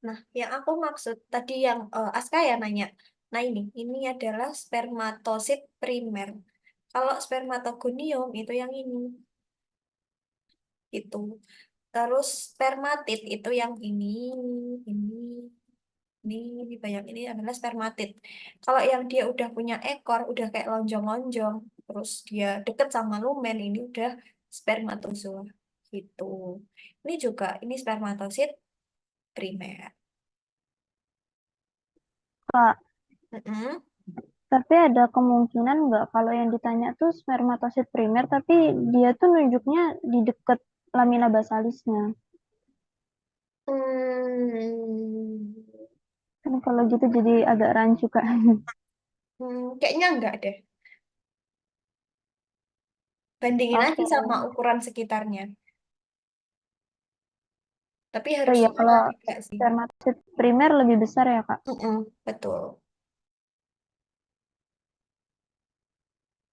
Nah, yang aku maksud tadi yang Aska ya nanya, Nah ini adalah spermatosit primer. Kalau spermatogonium itu yang itu. Terus spermatid itu yang ini, ini banyak ini adalah spermatid. Kalau yang dia udah punya ekor, udah kayak lonjong-lonjong, terus dia deket sama lumen, ini udah spermatozoa gitu. Ini juga ini spermatosit primer. Kak, Mm-mm. tapi ada kemungkinan nggak kalau yang ditanya tuh spermatosit primer, tapi dia tuh nunjuknya di deket lamina basalisnya. Hmm, Kan kalau gitu jadi agak rancu, Kak. kayaknya enggak deh. Bandingin aja Oke. sama ukuran sekitarnya. Tapi Oh iya, harusnya kalau enggak sih. spermatosit primer lebih besar ya, Kak? Betul.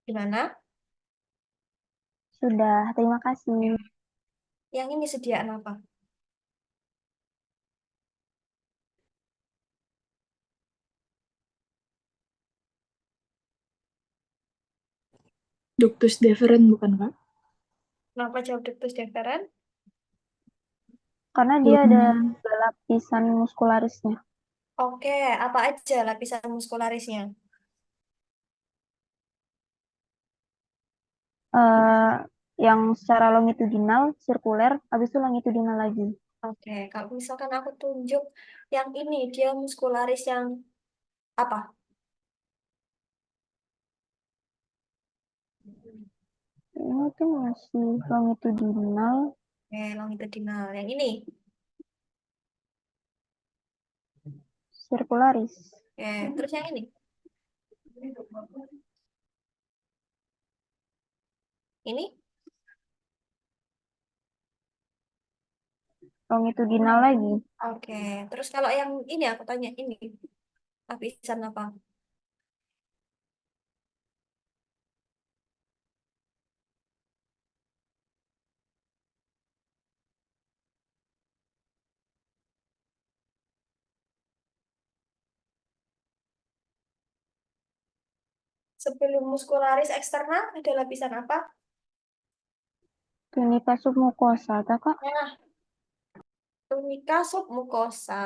Gimana? Sudah, terima kasih. Yang ini sediaan apa? Ductus deferens bukan, Kak? Kenapa jauh ductus deferens? Karena dia ada Hmm, lapisan muskularisnya. Oke, apa aja lapisan muskularisnya? eh yang secara longitudinal, sirkuler, habis itu longitudinal lagi. Oke, kalau misalkan aku tunjuk yang ini, dia muskularis yang apa? Ini tuh masih longitudinal, Oke, longitudinal. Yang ini. sirkularis. Oke, terus yang ini. Ini? Longitudinal lagi. Oke, terus kalau yang ini aku tanya ini, lapisan apa? Sebelum muskularis eksternal ada lapisan apa? Tunika submukosa, tak, Kak? Nah, tunika submukosa.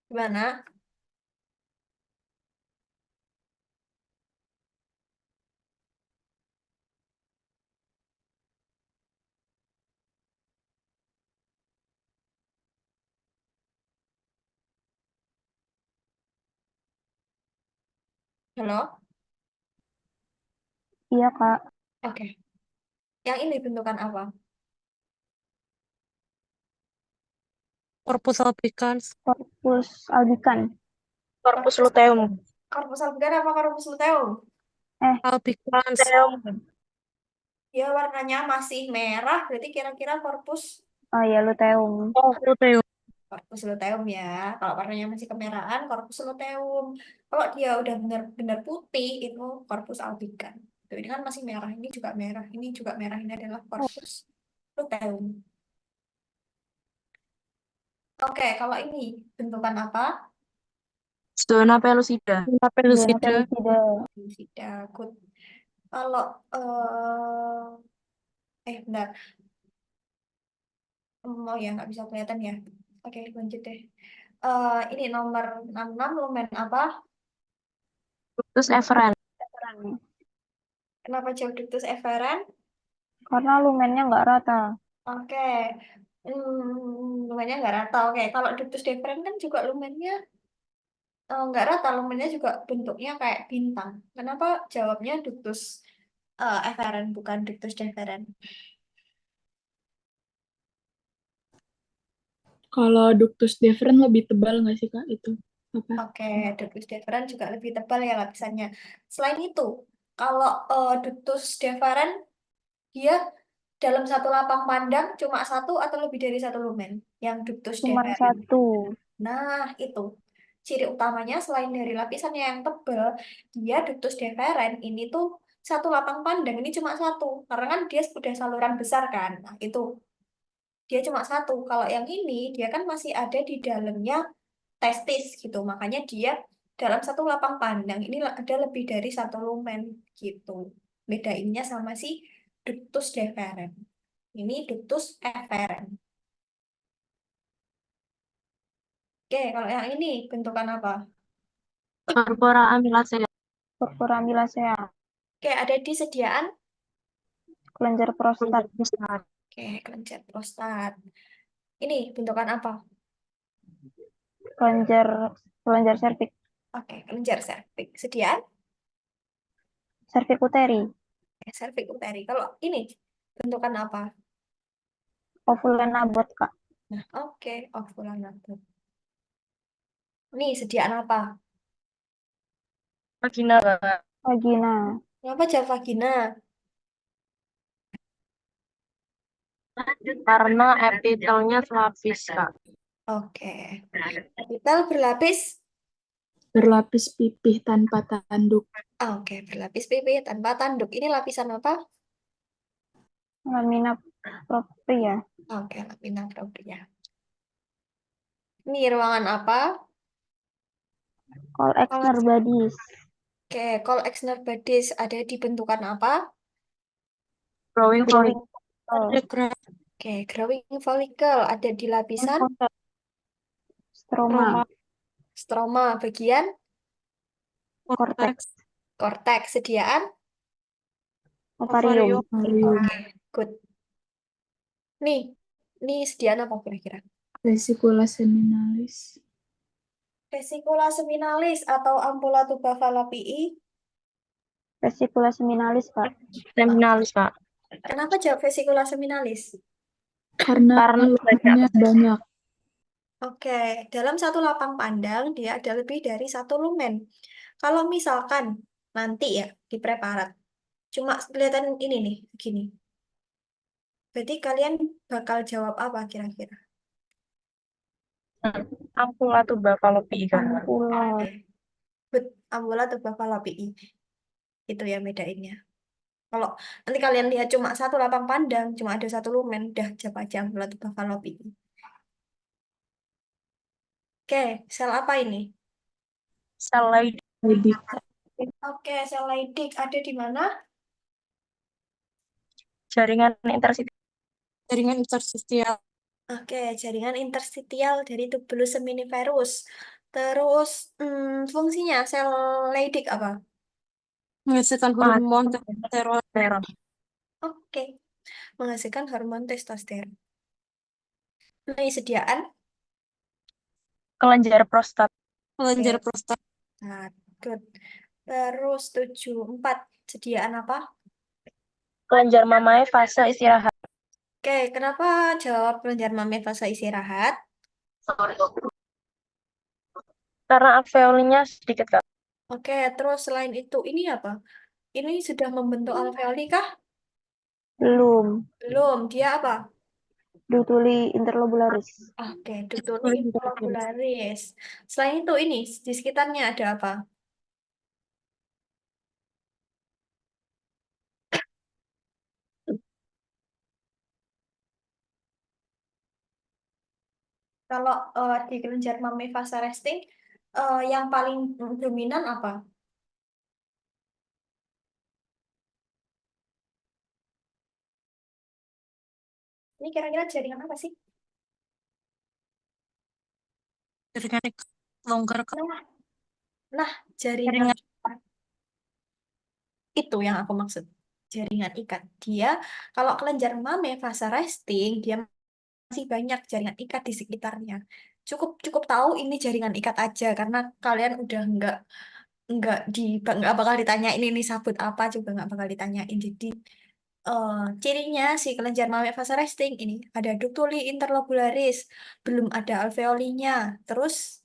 Gimana? Halo? Iya, Kak. Oke. Yang ini bentukan apa? Corpus albicans. Corpus albicans. Corpus luteum. Corpus albicans apa corpus luteum? Eh, Albicans. Ya warnanya masih merah, berarti kira-kira corpus oh ya, luteum. Oh, luteum. corpus luteum ya. Kalau warnanya masih kemerahan, corpus luteum. Kalau dia udah benar-benar putih, itu corpus albicans. Tuh, ini kan masih merah, ini juga merah, ini juga merah. Ini adalah corpus luteum. Oke, kalau ini bentukan apa? Zona pellucida. Zona Zona pellucida. pellucida. Tidak, good. Kalau bentar. Oh ya, nggak bisa kelihatan ya. Oke, lanjut deh. Ini nomor 66 lumen apa? Ductus efferens. Kenapa jauh ductus efferens? Karena lumennya nggak rata. Oke, lumennya nggak rata. Oke, kalau ductus deferens kan juga lumennya nggak rata, lumennya juga bentuknya kayak bintang. Kenapa jawabnya ductus efferens bukan ductus deferens? Kalau ductus deferens lebih tebal nggak sih, Kak? Itu apa? Oke, ductus deferens juga lebih tebal ya lapisannya. Selain itu, kalau ductus deferens dia dalam satu lapang pandang cuma satu atau lebih dari satu lumen yang ductus Cuman deferens. satu. Nah, itu ciri utamanya selain dari lapisannya yang tebal, dia ductus deferens ini tuh satu lapang pandang ini cuma satu, karena kan dia sudah saluran besar kan. Nah, itu dia cuma satu. Kalau yang ini dia kan masih ada di dalamnya testis gitu. Makanya dia dalam satu lapang pandang ini ada lebih dari satu lumen gitu. Bedainnya sama si ductus deferens. Ini ductus efferens. Oke, kalau yang ini bentukan apa? Corpora amylacea. Purpura amylacea, Oke, ada di sediaan. kelenjar prostat, Oke, kelenjar prostat. Ini bentukan apa? kelenjar kelenjar serviks, Oke, kelenjar serviks. Sediaan? serviks uteri, Serviks uteri. Kalau ini bentukan apa? ovulen abot, Kak. Nah, oke, ovulan abot. Ini sediaan apa? Vagina, Kak. Vagina, Kenapa jawab vagina? Karena epitelnya selapis, Kak. Oke. Epitel berlapis. Berlapis pipih tanpa tanduk. Oke, berlapis pipih tanpa tanduk. Ini lapisan apa? lamina propria, Oke, lamina propria. Ini ruangan apa? col exner badis, Oke, col exner badis ada di bentukan apa? Growing growing follicle. follicle, Oke, growing follicle ada di lapisan stroma, stroma bagian cortex, korteks. Sediaan? ovarium, Ovarium. Good. Nih, ini sediaan apa kira-kira? Vesicula seminalis. Vesicula seminalis atau ampulla tuba fallopii. vesicula seminalis, Kak. Seminalis, Kak. Kenapa jawab vesicula seminalis? Karena Karena lumennya banyak. Oke, dalam satu lapang pandang dia ada lebih dari satu lumen. Kalau misalkan nanti ya di preparat, cuma kelihatan ini nih, begini. Berarti kalian bakal jawab apa kira-kira? ampulla tuba fallopii, Kak. Ampula, Good, ampulla tuba fallopii. Itu ya bedainnya. Kalau nanti kalian lihat cuma satu lapang pandang, cuma ada satu lumen, udah jawab aja ampulla tuba fallopii. Oke, sel apa ini? Sel Leydig. Jadi Oke, sel Leydig ada di mana? Jaringan interstisial. Jaringan interstisial. Oke, jaringan interstitial dari tubulus seminiferus. Terus fungsinya sel Leydig apa? Menghasilkan hormon testosteron. Oke, menghasilkan hormon testosteron. Nah, ini sediaan. Kelenjar prostat. Kelenjar prostat. Nah, good. Terus 74 sediaan apa? Kelenjar mamae fase istirahat. Oke, kenapa jawab kelenjar mammae fase istirahat? Karena alveolinya sedikit, Kak. Oke, terus selain itu ini apa? Ini sudah membentuk alveoli kah? belum, Belum. Dia apa? dutuli interlobularis, Oke, tutuli interlobularis. Selain itu ini di sekitarnya ada apa? Kalau di kelenjar mammae fase resting yang paling dominan apa? Ini kira-kira jaringan apa sih? Jaringan longgar ke Nah, nah, jaringan itu yang aku maksud. Jaringan ikat. Dia kalau kelenjar mammae fase resting, dia masih banyak jaringan ikat di sekitarnya. Cukup cukup tahu ini jaringan ikat aja karena kalian udah nggak bakal ditanyain ini sabut apa juga nggak bakal ditanyain. Jadi eh, cirinya si kelenjar mammae fase resting ini ada ductuli interlobularis, belum ada alveolinya, terus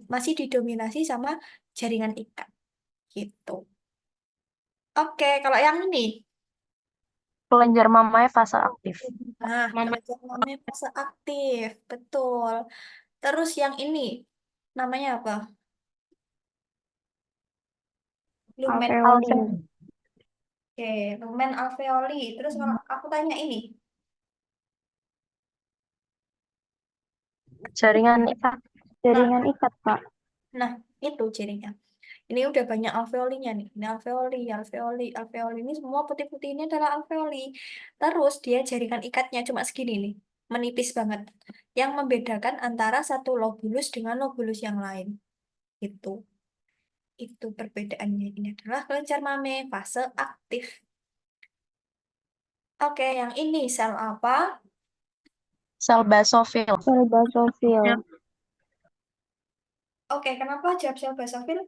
masih didominasi sama jaringan ikat gitu. Oke, kalau yang ini, Kelenjar mamae fase aktif. nah mama kelenjar mammae fase aktif, betul. Terus yang ini namanya apa? Lumen. alveoli, Oke, lumen alveoli. Terus kalau aku tanya ini, Jaringan ikat. Jaringan ikat, Kak. Nah, itu cirinya. Ini udah banyak alveolinya nih. Ini alveoli, alveoli, alveoli. Ini semua putih-putih ini adalah alveoli. Terus dia jaringan ikatnya cuma segini nih. Menipis banget. Yang membedakan antara satu lobulus dengan lobulus yang lain. Itu. Itu perbedaannya. Ini adalah kelenjar mame fase aktif. Oke, yang ini sel apa? Sel basofil. Sel basofil. Oke, kenapa jawab sel basofil?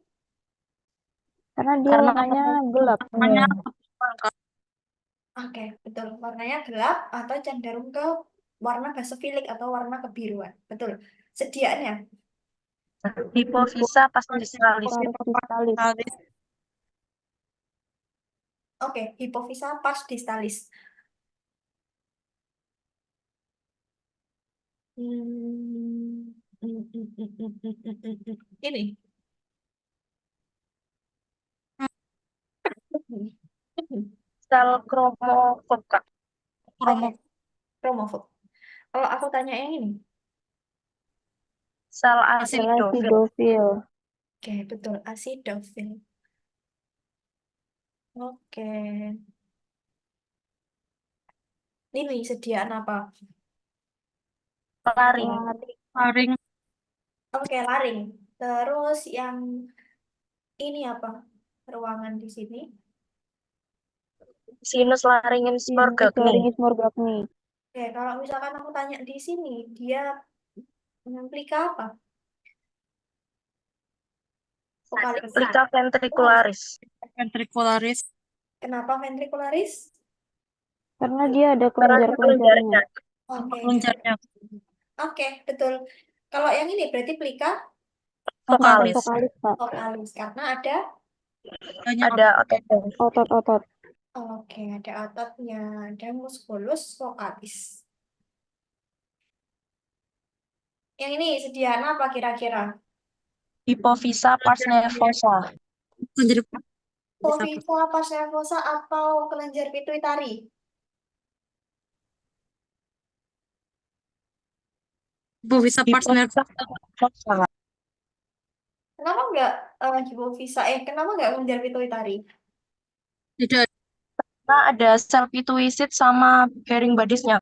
Karena dia Karena warnanya gelap. Namanya Oke, betul. Warnanya gelap atau cenderung ke warna basofilik atau warna kebiruan. Betul. Sediaannya. hipofisa pastisalis. Parasistalis. Oke, hipofisa pars distalis. Hmm, Ini. Sel kromofog, Kak. Oke, kromofob. Kalau aku tanya yang ini. Sel Sel asidofil. acidofil. Oke, betul. Acidofil. Oke. Ini sediaan apa? Laring. laring, Oke, laring. Terus yang ini apa? Ruangan di sini. Sinus laringin Sinus sporgagni. laringis morgagni. Oke, kalau misalkan aku tanya di sini, dia plika apa? Vokalis. Plica ventricularis. ventricularis, Kenapa ventricularis? Karena dia ada Karena kelenjar-kelenjarnya. Oke. kelenjarnya Oke, betul. Kalau yang ini berarti plika vokalis. Vokalis, Kak. vokalis karena ada banyak Ada otot. Otot-otot. oke, ada ototnya, ada musculus vokalis. Yang ini sediaan apa kira-kira? Hipofisa pars nervosa. menjadi Hipofisa, pars nervosa atau kelenjar pituitari? hipofisa pars nervosa. Hipofisa nervosa. Kenapa nggak hipofisa? Kenapa nggak kelenjar pituitari? Tidak Karena ada sel pituisit sama Behring badisnya.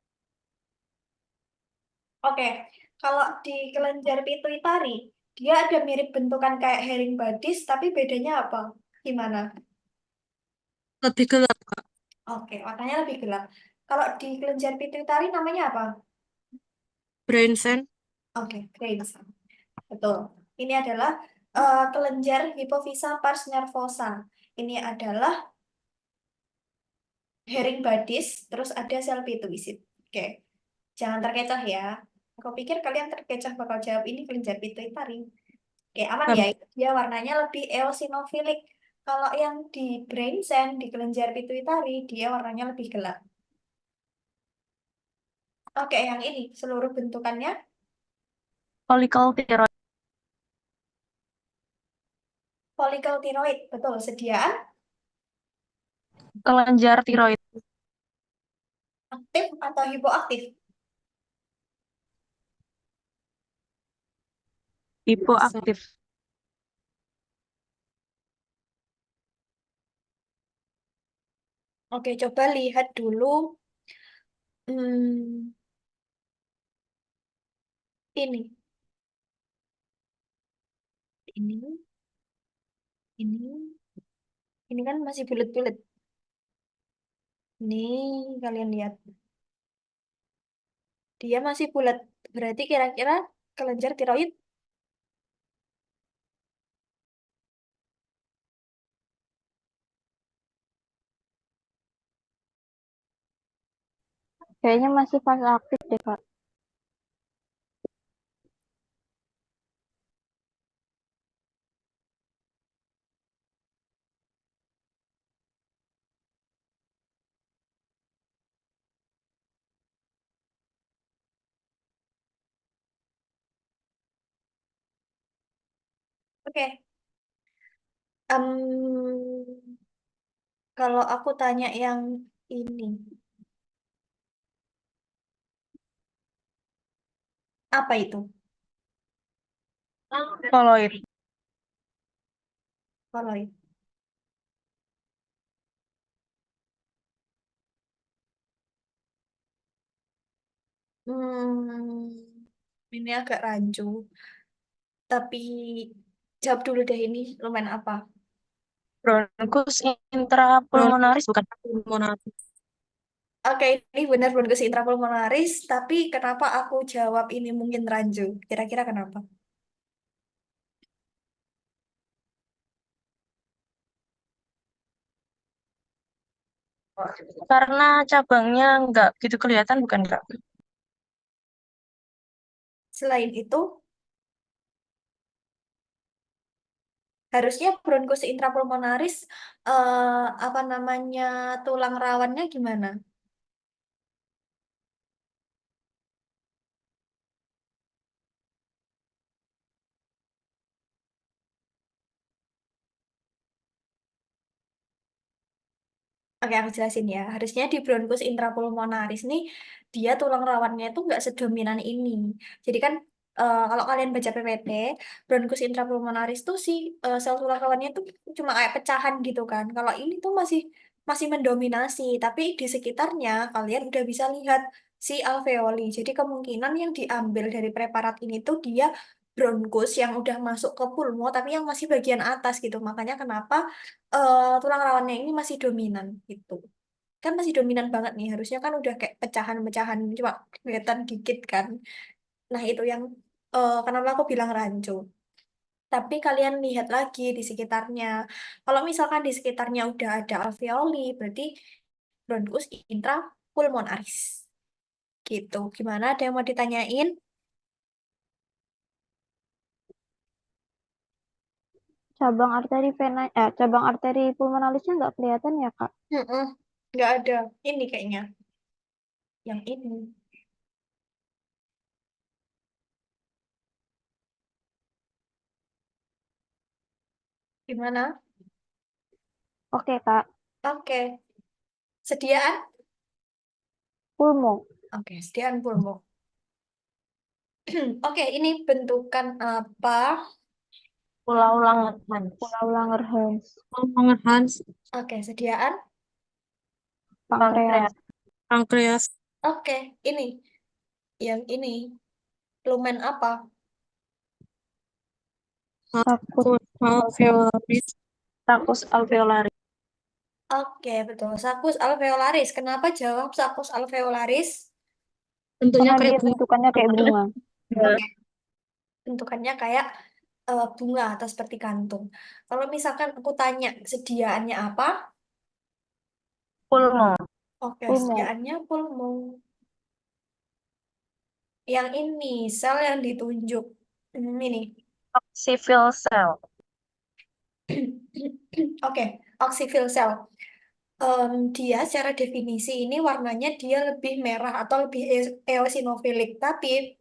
Oke, kalau di kelenjar pituitari, dia ada mirip bentukan kayak herring badis, tapi bedanya apa? Gimana? lebih gelap, Kak. Oke, warnanya lebih gelap. Kalau di kelenjar pituitari namanya apa? Brainstem, Oke, Graves. Betul. Ini adalah kelenjar hipofisa pars nervosa. Ini adalah herring badis, terus ada sel pituisit. Oke, jangan terkecoh ya. Aku pikir kalian terkecoh bakal jawab ini kelenjar pituitari. Oke, aman ya. Dia warnanya lebih eosinofilik. Kalau yang di brainstem, di kelenjar pituitari, dia warnanya lebih gelap. Oke, yang ini seluruh bentukannya Follicle tiroid. folikel tiroid. Betul, sediaan Kelenjar tiroid. aktif atau hipoaktif. Hipoaktif. Oke, coba lihat dulu. Hmm, ini, ini, ini kan masih bulat-bulat. Nih, kalian lihat. Dia masih bulat. Berarti kira-kira kelenjar tiroid. Kayaknya masih fase aktif deh, Kak. Oke. Kalau aku tanya yang ini, apa itu? Koloid. Koloid. Ini agak rancu. Tapi jawab dulu deh ini lumayan apa? Bronkus intrapulmonaris bukan? Pulmonaris. Oke, ini benar bronkus intrapulmonaris, tapi kenapa aku jawab ini mungkin rancu? Kira-kira kenapa? Karena cabangnya nggak gitu kelihatan bukan Kak? Selain itu, harusnya bronkus intrapulmonaris apa namanya tulang rawannya gimana? Oke, aku jelasin ya. Harusnya di bronkus intrapulmonaris nih, dia tulang rawannya itu nggak sedominan ini. Jadi kan kalau kalian baca PPT, bronkus intrapulmonaris tuh si sel tulang rawannya tuh cuma kayak pecahan gitu kan. Kalau ini tuh masih masih mendominasi, tapi di sekitarnya kalian udah bisa lihat si alveoli. Jadi kemungkinan yang diambil dari preparat ini tuh dia bronkus yang udah masuk ke pulmo, tapi yang masih bagian atas gitu. Makanya kenapa tulang rawannya ini masih dominan gitu. Kan masih dominan banget nih. Harusnya kan udah kayak pecahan-pecahan cuma kelihatan dikit kan. Nah, itu yang kenapa aku bilang rancu. Tapi kalian lihat lagi di sekitarnya. Kalau misalkan di sekitarnya udah ada alveoli, berarti bronkus intrapulmonaris. Gitu. Gimana? Ada yang mau ditanyain? Cabang arteri pulmonalisnya nggak kelihatan ya, Kak? Mm-mm. Nggak ada. Ini kayaknya. Yang ini. Gimana? Oke, Kak. Oke. Sediaan? Pulmo. Oke, sediaan pulmo. Oke, ini bentukan apa? Pulau Langetan. Pulau Langerhans. Langerhans, Oke, sediaan. Pankreas. pankreas, Oke, ini. Yang ini. Lumen apa? Sakut. alveolaris, Takus alveolari. Oke, betul. Saccus alveolaris. Kenapa jawab saccus alveolaris? bentuknya Karena kayak dia bunga. bentukannya kayak bunga. Oke, bentukannya kayak bunga atau seperti kantung. Kalau misalkan aku tanya sediaannya apa? Pulmo. Oke, Pulmo. sediaannya pulmo. Yang ini, sel yang ditunjuk. Ini. Civil cell. Oke, oxyphil cell. Dia secara definisi ini warnanya dia lebih merah atau lebih eosinofilik. Tapi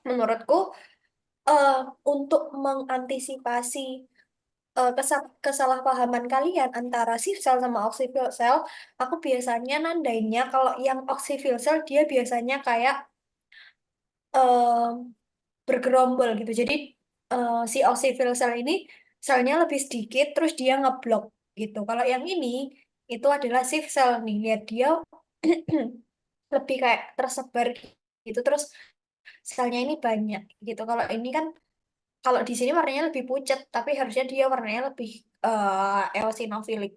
menurutku eh, untuk mengantisipasi kesalahpahaman kalian antara sif cell sama oxyphil cell, aku biasanya nandainnya kalau yang oxyphil cell dia biasanya kayak em, bergerombol gitu. Jadi si oxyphil cell ini selnya lebih sedikit, terus dia ngeblok gitu. Kalau yang ini itu adalah sif cell nih, lihat dia lebih kayak tersebar gitu, terus selnya ini banyak gitu. Kalau ini kan kalau di sini warnanya lebih pucat, tapi harusnya dia warnanya lebih eosinofilik.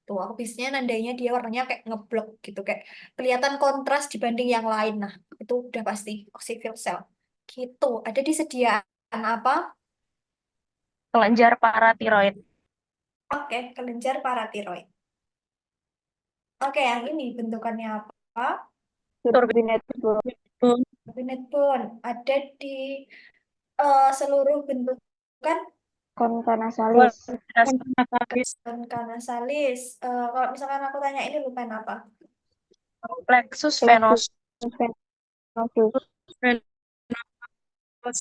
Tuh, aku biasanya nandainya dia warnanya kayak ngeblok gitu, kayak kelihatan kontras dibanding yang lain. Nah, itu udah pasti oxyphil cell. Gitu. Ada di sediaan apa? Kelenjar paratiroid. Oke, kelenjar paratiroid. Oke, yang ini bentukannya apa? Turbinate bone. Turbinate bone. Ada di seluruh bentukan Concha nasalis. Pankreas, nasalis. Kalau misalkan aku tanya ini lupa apa? Plexus Plexus venosus. venosus. venous,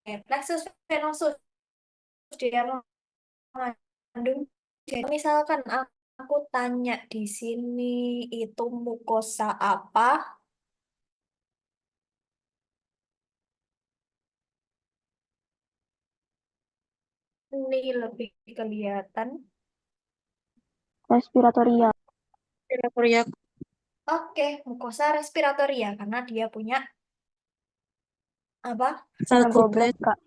Oke, plexus venosus dia mengandung. Jadi misalkan aku tanya di sini itu mukosa apa? Ini lebih kelihatan. Respiratoria. Respiratoria. Oke, mukosa respiratoria karena dia punya apa? Sel Sel goblet, goblet. Kak.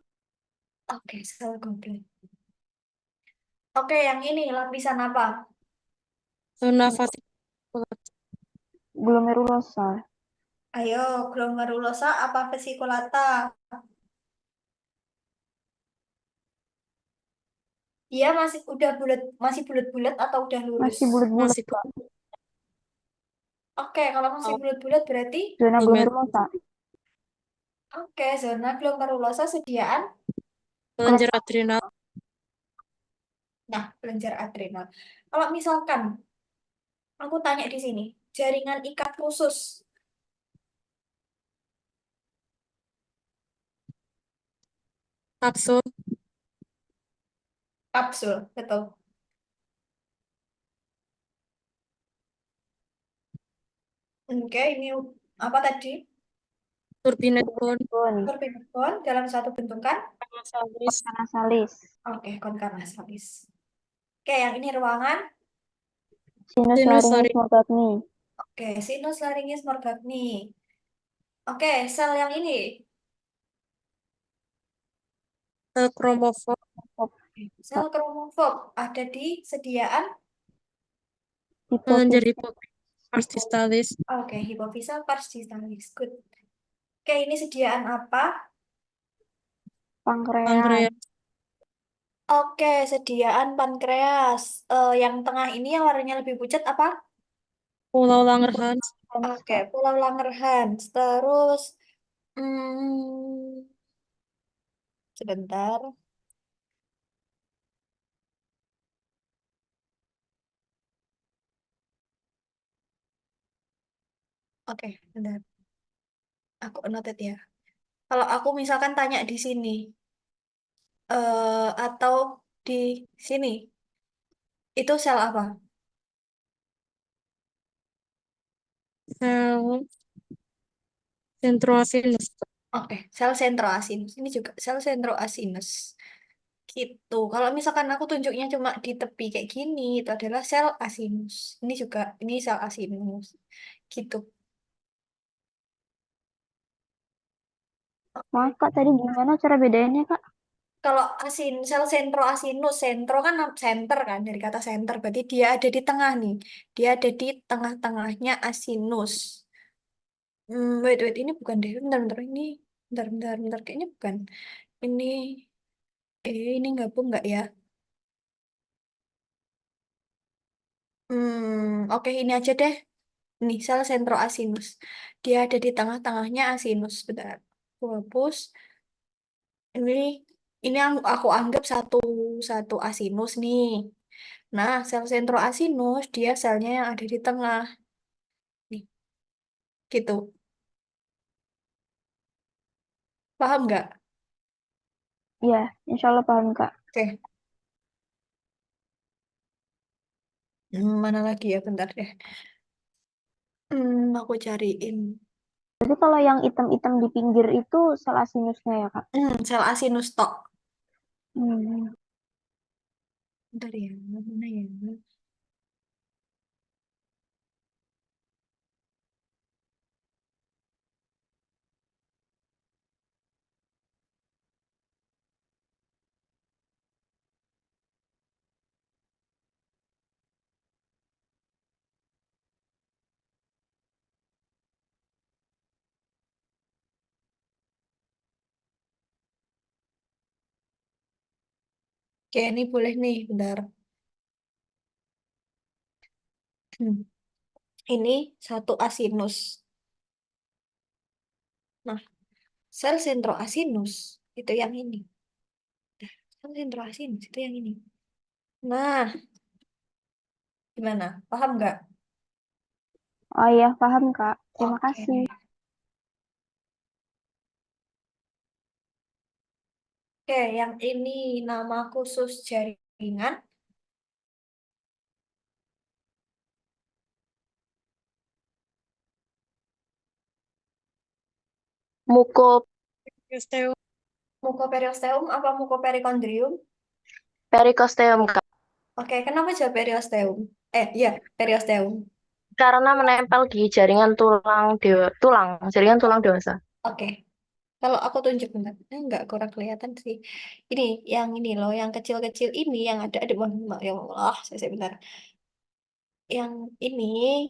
Oke, sel goblet. Oke, yang ini lapisan apa? Zona vasikular. Glomerulosa. Ayo, glomerulosa apa vesikulata? Dia masih udah bulat, masih bulat-bulat atau udah lurus? Masih bulat-bulat, Masih Kak. Oke, kalau masih bulat-bulat berarti Zona glomerulosa. glomerulosa. oke, zona glomerulosa sediaan. Kelenjar adrenal. Nah, kelenjar adrenal. Kalau misalkan aku tanya di sini, jaringan ikat khusus. Kapsul. Kapsul, betul. Oke, ini apa tadi? Turbinate bone. Bone. Turbinbon dalam satu bentukan. Nasalis. Nasalis. Oke, konkarnasalis. Oke, yang ini ruangan. Sinus Sinus laringis laring. morgagni. Oke, sinus laringis morgagni. Oke, sel yang ini. Sel kromofor. Sel kromofob ada di sediaan. Kelenjar Hipofis. hipofis. Pars distalis. Oke, hipofisal pars distalis. Good. Oke, ini sediaan apa? Pankreas. Pankreas. Oke, sediaan pankreas. Yang tengah ini yang warnanya lebih pucat apa? Pulau Langerhans. Oke, Pulau Langerhans. Terus, hmm, sebentar. Oke, bentar. Aku noted ya. Kalau aku misalkan tanya di sini, atau di sini, itu sel apa? Sel centroasinus. Oke, sel sentroasinus. Ini juga sel sentroasinus. Gitu. Kalau misalkan aku tunjuknya cuma di tepi kayak gini, itu adalah sel asinus. Ini juga, ini sel asinus. Gitu. Maaf, Kak, tadi gimana cara bedainnya, Kak? Kalau sel sentroasinus, sentro kan center kan, dari kata center. Berarti dia ada di tengah nih. Dia ada di tengah-tengahnya asinus. Wait, ini bukan deh. Bentar, ini. Bentar. Kayaknya bukan. Ini, ini gabung nggak ya? Oke, ini aja deh. Nih, sel sentroasinus. Dia ada di tengah-tengahnya asinus. Bentar. Aku hapus. Ini, ini yang aku anggap satu satu asinus nih. Nah, sel sentroasinus dia selnya yang ada di tengah. Nih, gitu. Paham nggak? Iya, insya Allah paham, Kak. Oke. Mana lagi ya? Bentar deh. Aku cariin. Jadi kalau yang hitam-hitam di pinggir itu sel asinusnya ya, Kak? Sel asinus tok. Hmm. Bentar ya, mana ya? Oke, ini boleh nih, bentar. Hmm, Ini satu asinus. Nah, sel sentroasinus itu yang ini. Sel sentroasinus itu yang ini. Nah, gimana? Paham nggak? Oh iya, paham, Kak. Terima Oke. kasih. Oke, yang ini nama khusus jaringan. Muko Osteum. Mukoperiosteum apa mukoperikondrium? Periosteum, Kak. Oke, kenapa jawab periosteum? Iya, periosteum. Karena menempel di jaringan jaringan tulang dewasa. Oke, kalau aku tunjuk bentar. Enggak, kurang kelihatan sih. Ini, yang ini loh, yang kecil-kecil ini, yang ada, ya Allah, saya bentar. Yang ini,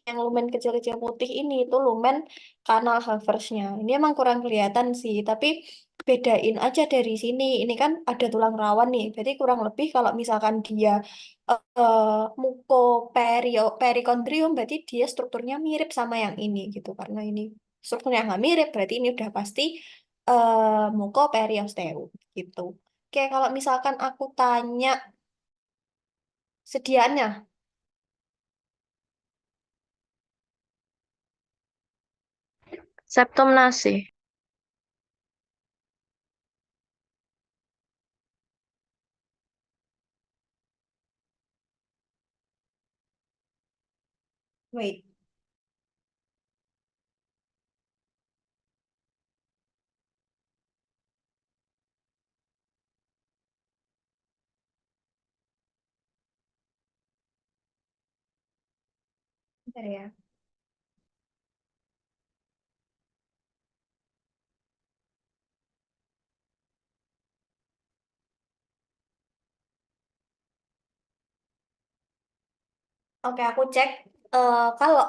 yang lumen kecil-kecil putih ini, itu lumen kanal Haversnya. Ini emang kurang kelihatan sih, tapi bedain aja dari sini. Ini kan ada tulang rawan nih, berarti kurang lebih kalau misalkan dia perikondrium, berarti dia strukturnya mirip sama yang ini gitu. Karena ini strukturnya nggak mirip, berarti ini udah pasti mukoperiosteum gitu. Oke, kalau misalkan aku tanya sediaannya, Septum nasi. wait. Bentar ya. Oke, aku cek. Kalau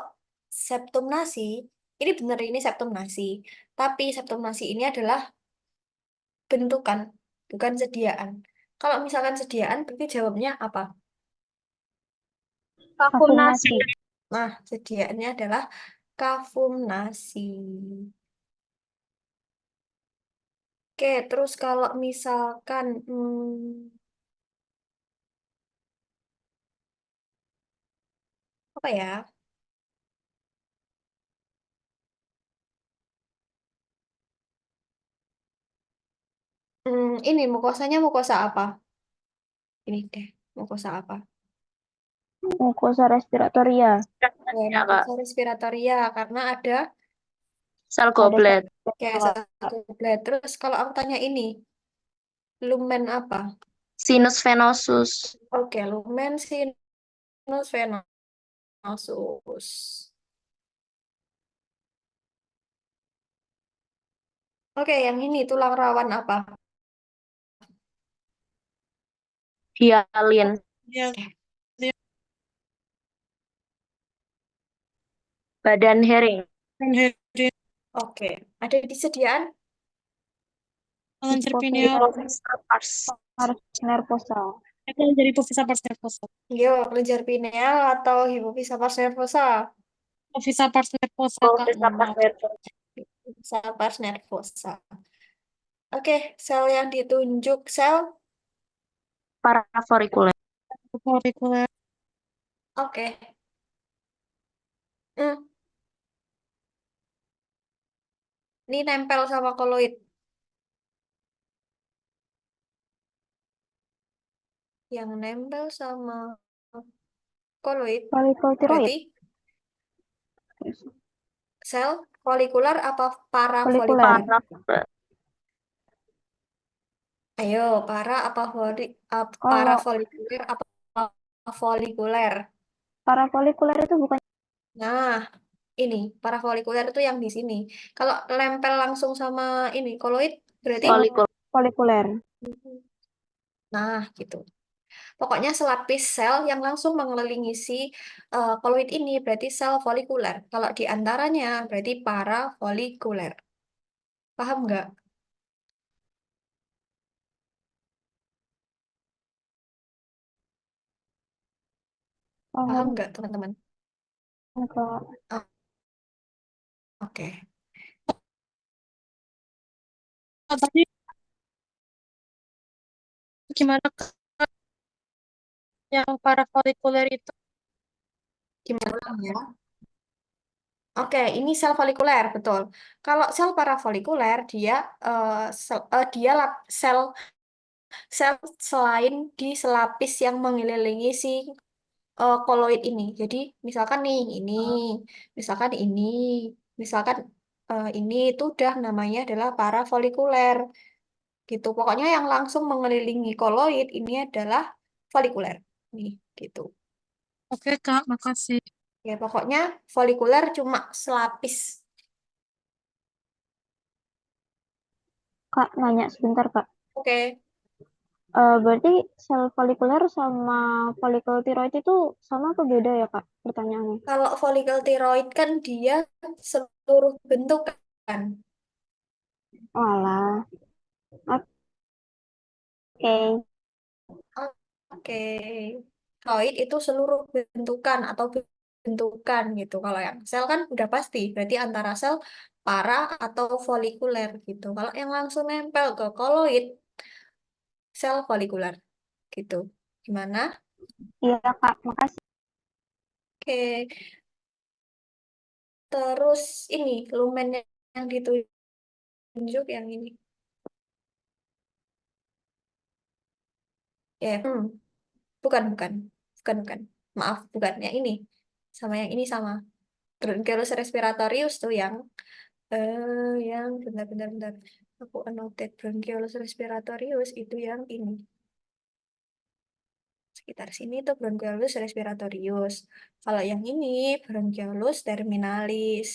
septum nasi, ini bener ini septum nasi. Tapi septum nasi ini adalah bentukan, bukan sediaan. Kalau misalkan sediaan, berarti jawabnya apa? Vakum Vakum nasi. nasi. Nah, sediaannya adalah kafum nasi. Oke, terus kalau misalkan, apa ya? Ini mukosanya mukosa apa? Ini deh, mukosa apa? Mukosa respiratoria. Ya, Ya, Kak. mukosa respiratoria, karena ada Sel Ada goblet. kayak satu goblet. Terus kalau aku tanya ini, lumen apa? Sinus venosus. Oke, lumen sinus venosus. Oke, yang ini tulang rawan apa? Hialin. Ya, Badan herring. dan Harry Oke, ada di sediaan? kelenjar pineal, Hipofisa pars. pars nervosa. kelenjar hipofisa pars nervosa. Yo, kelenjar pineal atau hipofisa pars nervosa? Hipofisa pars nervosa, Kak. Hipofisa Mohon pars maaf. nervosa. Hipofisa pars nervosa. Oke, sel yang ditunjuk sel. Parafolikuler. Aurikuler. Oke. Hmm, ini nempel sama koloid. Yang nempel sama koloid Folikel tiroid. berarti sel folikular apa Folikuler. parafolikuler? Parafolikuler. Ayo, Kalau parafolikuler apa folikuler? parafolikuler itu bukan Nah, ini parafolikuler itu yang di sini. Kalau nempel langsung sama ini koloid berarti Folikuler. folikuler. nah gitu. Pokoknya selapis sel yang langsung mengelilingi si koloid ini berarti sel folikuler. Kalau di antaranya berarti parafolikuler. Paham nggak? Paham Paham nggak teman-teman? Kak. Ah, oke. Oh, tadi gimana Kak, yang parafolikuler itu? Gimana ya? Oke, ini sel folikuler, betul. Kalau sel parafolikuler, dia sel sel selain di selapis yang mengelilingi si koloid ini. Jadi, misalkan nih misalkan ini, misalkan ini itu udah namanya adalah parafolikuler. gitu. Pokoknya yang langsung mengelilingi koloid ini adalah folikuler. Nih, gitu. Oke, Kak, makasih. Ya, pokoknya folikuler cuma selapis. Kak, nanya sebentar, Kak. Oke, Berarti sel folikuler sama folikel tiroid itu sama apa beda ya, Kak? Pertanyaannya. kalau folikel tiroid kan dia seluruh bentuk kan. Walah, oke. Oke, tiroid itu seluruh bentukan atau bentukan gitu. Kalau yang sel kan udah pasti, berarti antara sel parah atau folikuler gitu. Kalau yang langsung nempel ke koloid, sel folikuler gitu. Gimana? Iya, Kak. Makasih. Oke, terus ini lumen yang ditunjuk yang ini. Ya, bukan, bukan, bukan, bukan. Maaf, bukan yang ini. Sama yang ini sama. Bronchiolus respiratorius tuh yang bentar, bentar, bentar. Aku annotate bronchiolus respiratorius itu yang ini. Sekitar sini tuh bronchiolus respiratorius. Kalau yang ini bronchiolus terminalis.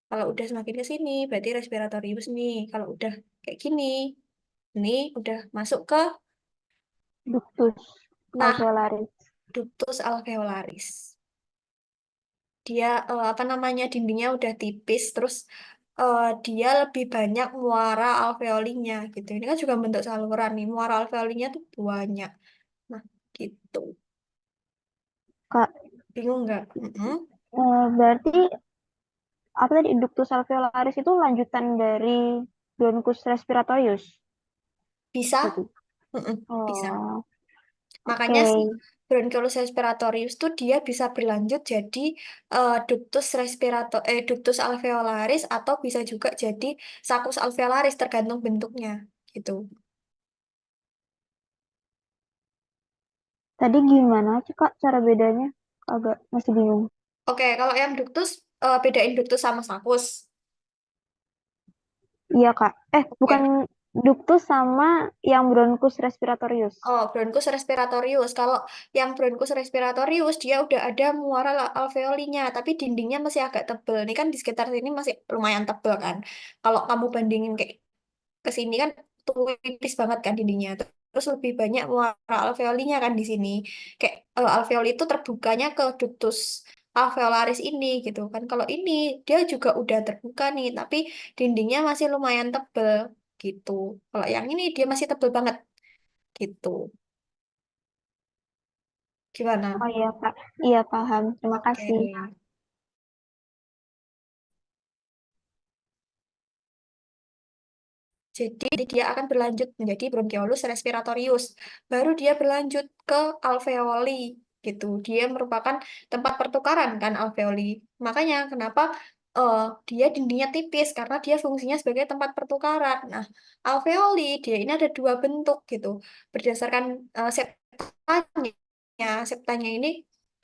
Kalau udah semakin ke sini berarti respiratorius nih. Kalau udah kayak gini, ini udah masuk ke Ductus nah alveolaris. ductus alveolaris. Dia apa namanya dindingnya udah tipis, terus dia lebih banyak muara alveolinya gitu. Ini kan juga bentuk saluran nih, muara alveolinya tuh banyak. Nah, gitu. Kak, Bingung nggak? Mm-mm. berarti apa tadi ductus alveolaris itu lanjutan dari bronchus respiratorius Bisa? berarti. Mm-mm, bisa. Oh, Makanya si oke. bronchiolus respiratorius tuh dia bisa berlanjut jadi ductus alveolaris atau bisa juga jadi saccus alveolaris tergantung bentuknya gitu. Tadi gimana sih, Kak, cara bedanya? Agak masih bingung. Oke, kalau yang ductus bedain ductus sama saccus. Iya, Kak. Bukan Oke. ductus sama yang bronchus respiratorius. Oh, bronchus respiratorius. Kalau yang bronchus respiratorius dia udah ada muara alveolinya, tapi dindingnya masih agak tebel. Ini kan di sekitar sini masih lumayan tebel kan. Kalau kamu bandingin kayak ke sini kan tipis banget kan dindingnya. Terus lebih banyak muara alveolinya kan di sini. Kayak alveoli itu terbukanya ke ductus alveolaris ini gitu kan. Kalau ini dia juga udah terbuka nih, tapi dindingnya masih lumayan tebel gitu. Kalau yang ini dia masih tebel banget gitu. Oh Gimana? iya, Kak. Iya, paham. Terima Oke. kasih. Jadi dia akan berlanjut menjadi bronchiolus respiratorius. Baru dia berlanjut ke alveoli gitu. Dia merupakan tempat pertukaran kan alveoli. Makanya kenapa eh, dia dindingnya tipis karena dia fungsinya sebagai tempat pertukaran. Nah, alveoli dia ini ada dua bentuk gitu. Berdasarkan septanya, septanya ini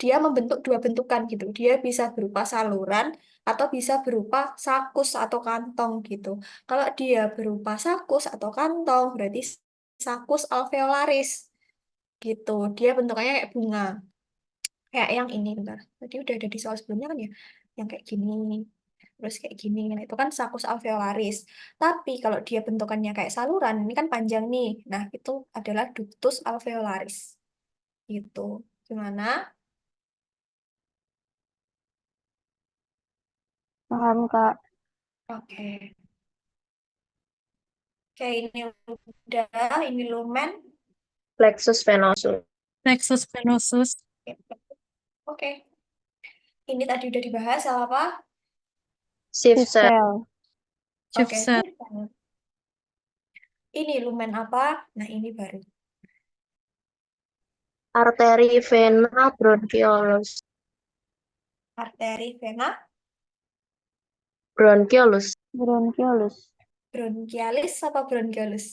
dia membentuk dua bentukan gitu. Dia bisa berupa saluran atau bisa berupa sakus atau kantong gitu. Kalau dia berupa sakus atau kantong, berarti sakus alveolaris gitu. Dia bentukannya kayak bunga. Kayak yang ini, bentar. Tadi udah ada di soal sebelumnya kan ya? Yang kayak gini, terus kayak gini. Nah, itu kan sakus alveolaris. Tapi kalau dia bentukannya kayak saluran, ini kan panjang nih. Nah, itu adalah ductus alveolaris. Gitu. Gimana? Paham, Kak. Oke. Oke, ini udah, ini lumen. Plexus venosus. Plexus venosus, Oke. Ini tadi udah dibahas apa? Shift Shift cell. cell. Oke, shift cell, ini lumen apa? Nah, ini baru. Arteri vena bronchiolus. Arteri vena Bronchiolus. Bronchiolus. bronchialis apa bronchiolus?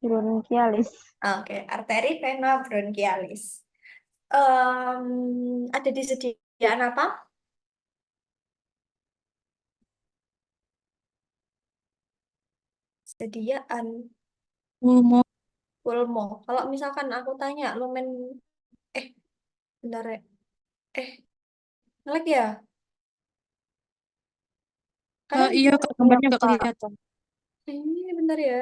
Bronchialis. Oke, arteri vena bronchialis. Ada disediaan apa? Sediaan Pulmo. pulmo. Kalau misalkan aku tanya lumen, eh bentar ya, eh ngelag ya? Kalian Iya, bisa Kak, Iya, gambarnya nggak Kak. kelihatan. ini bentar ya.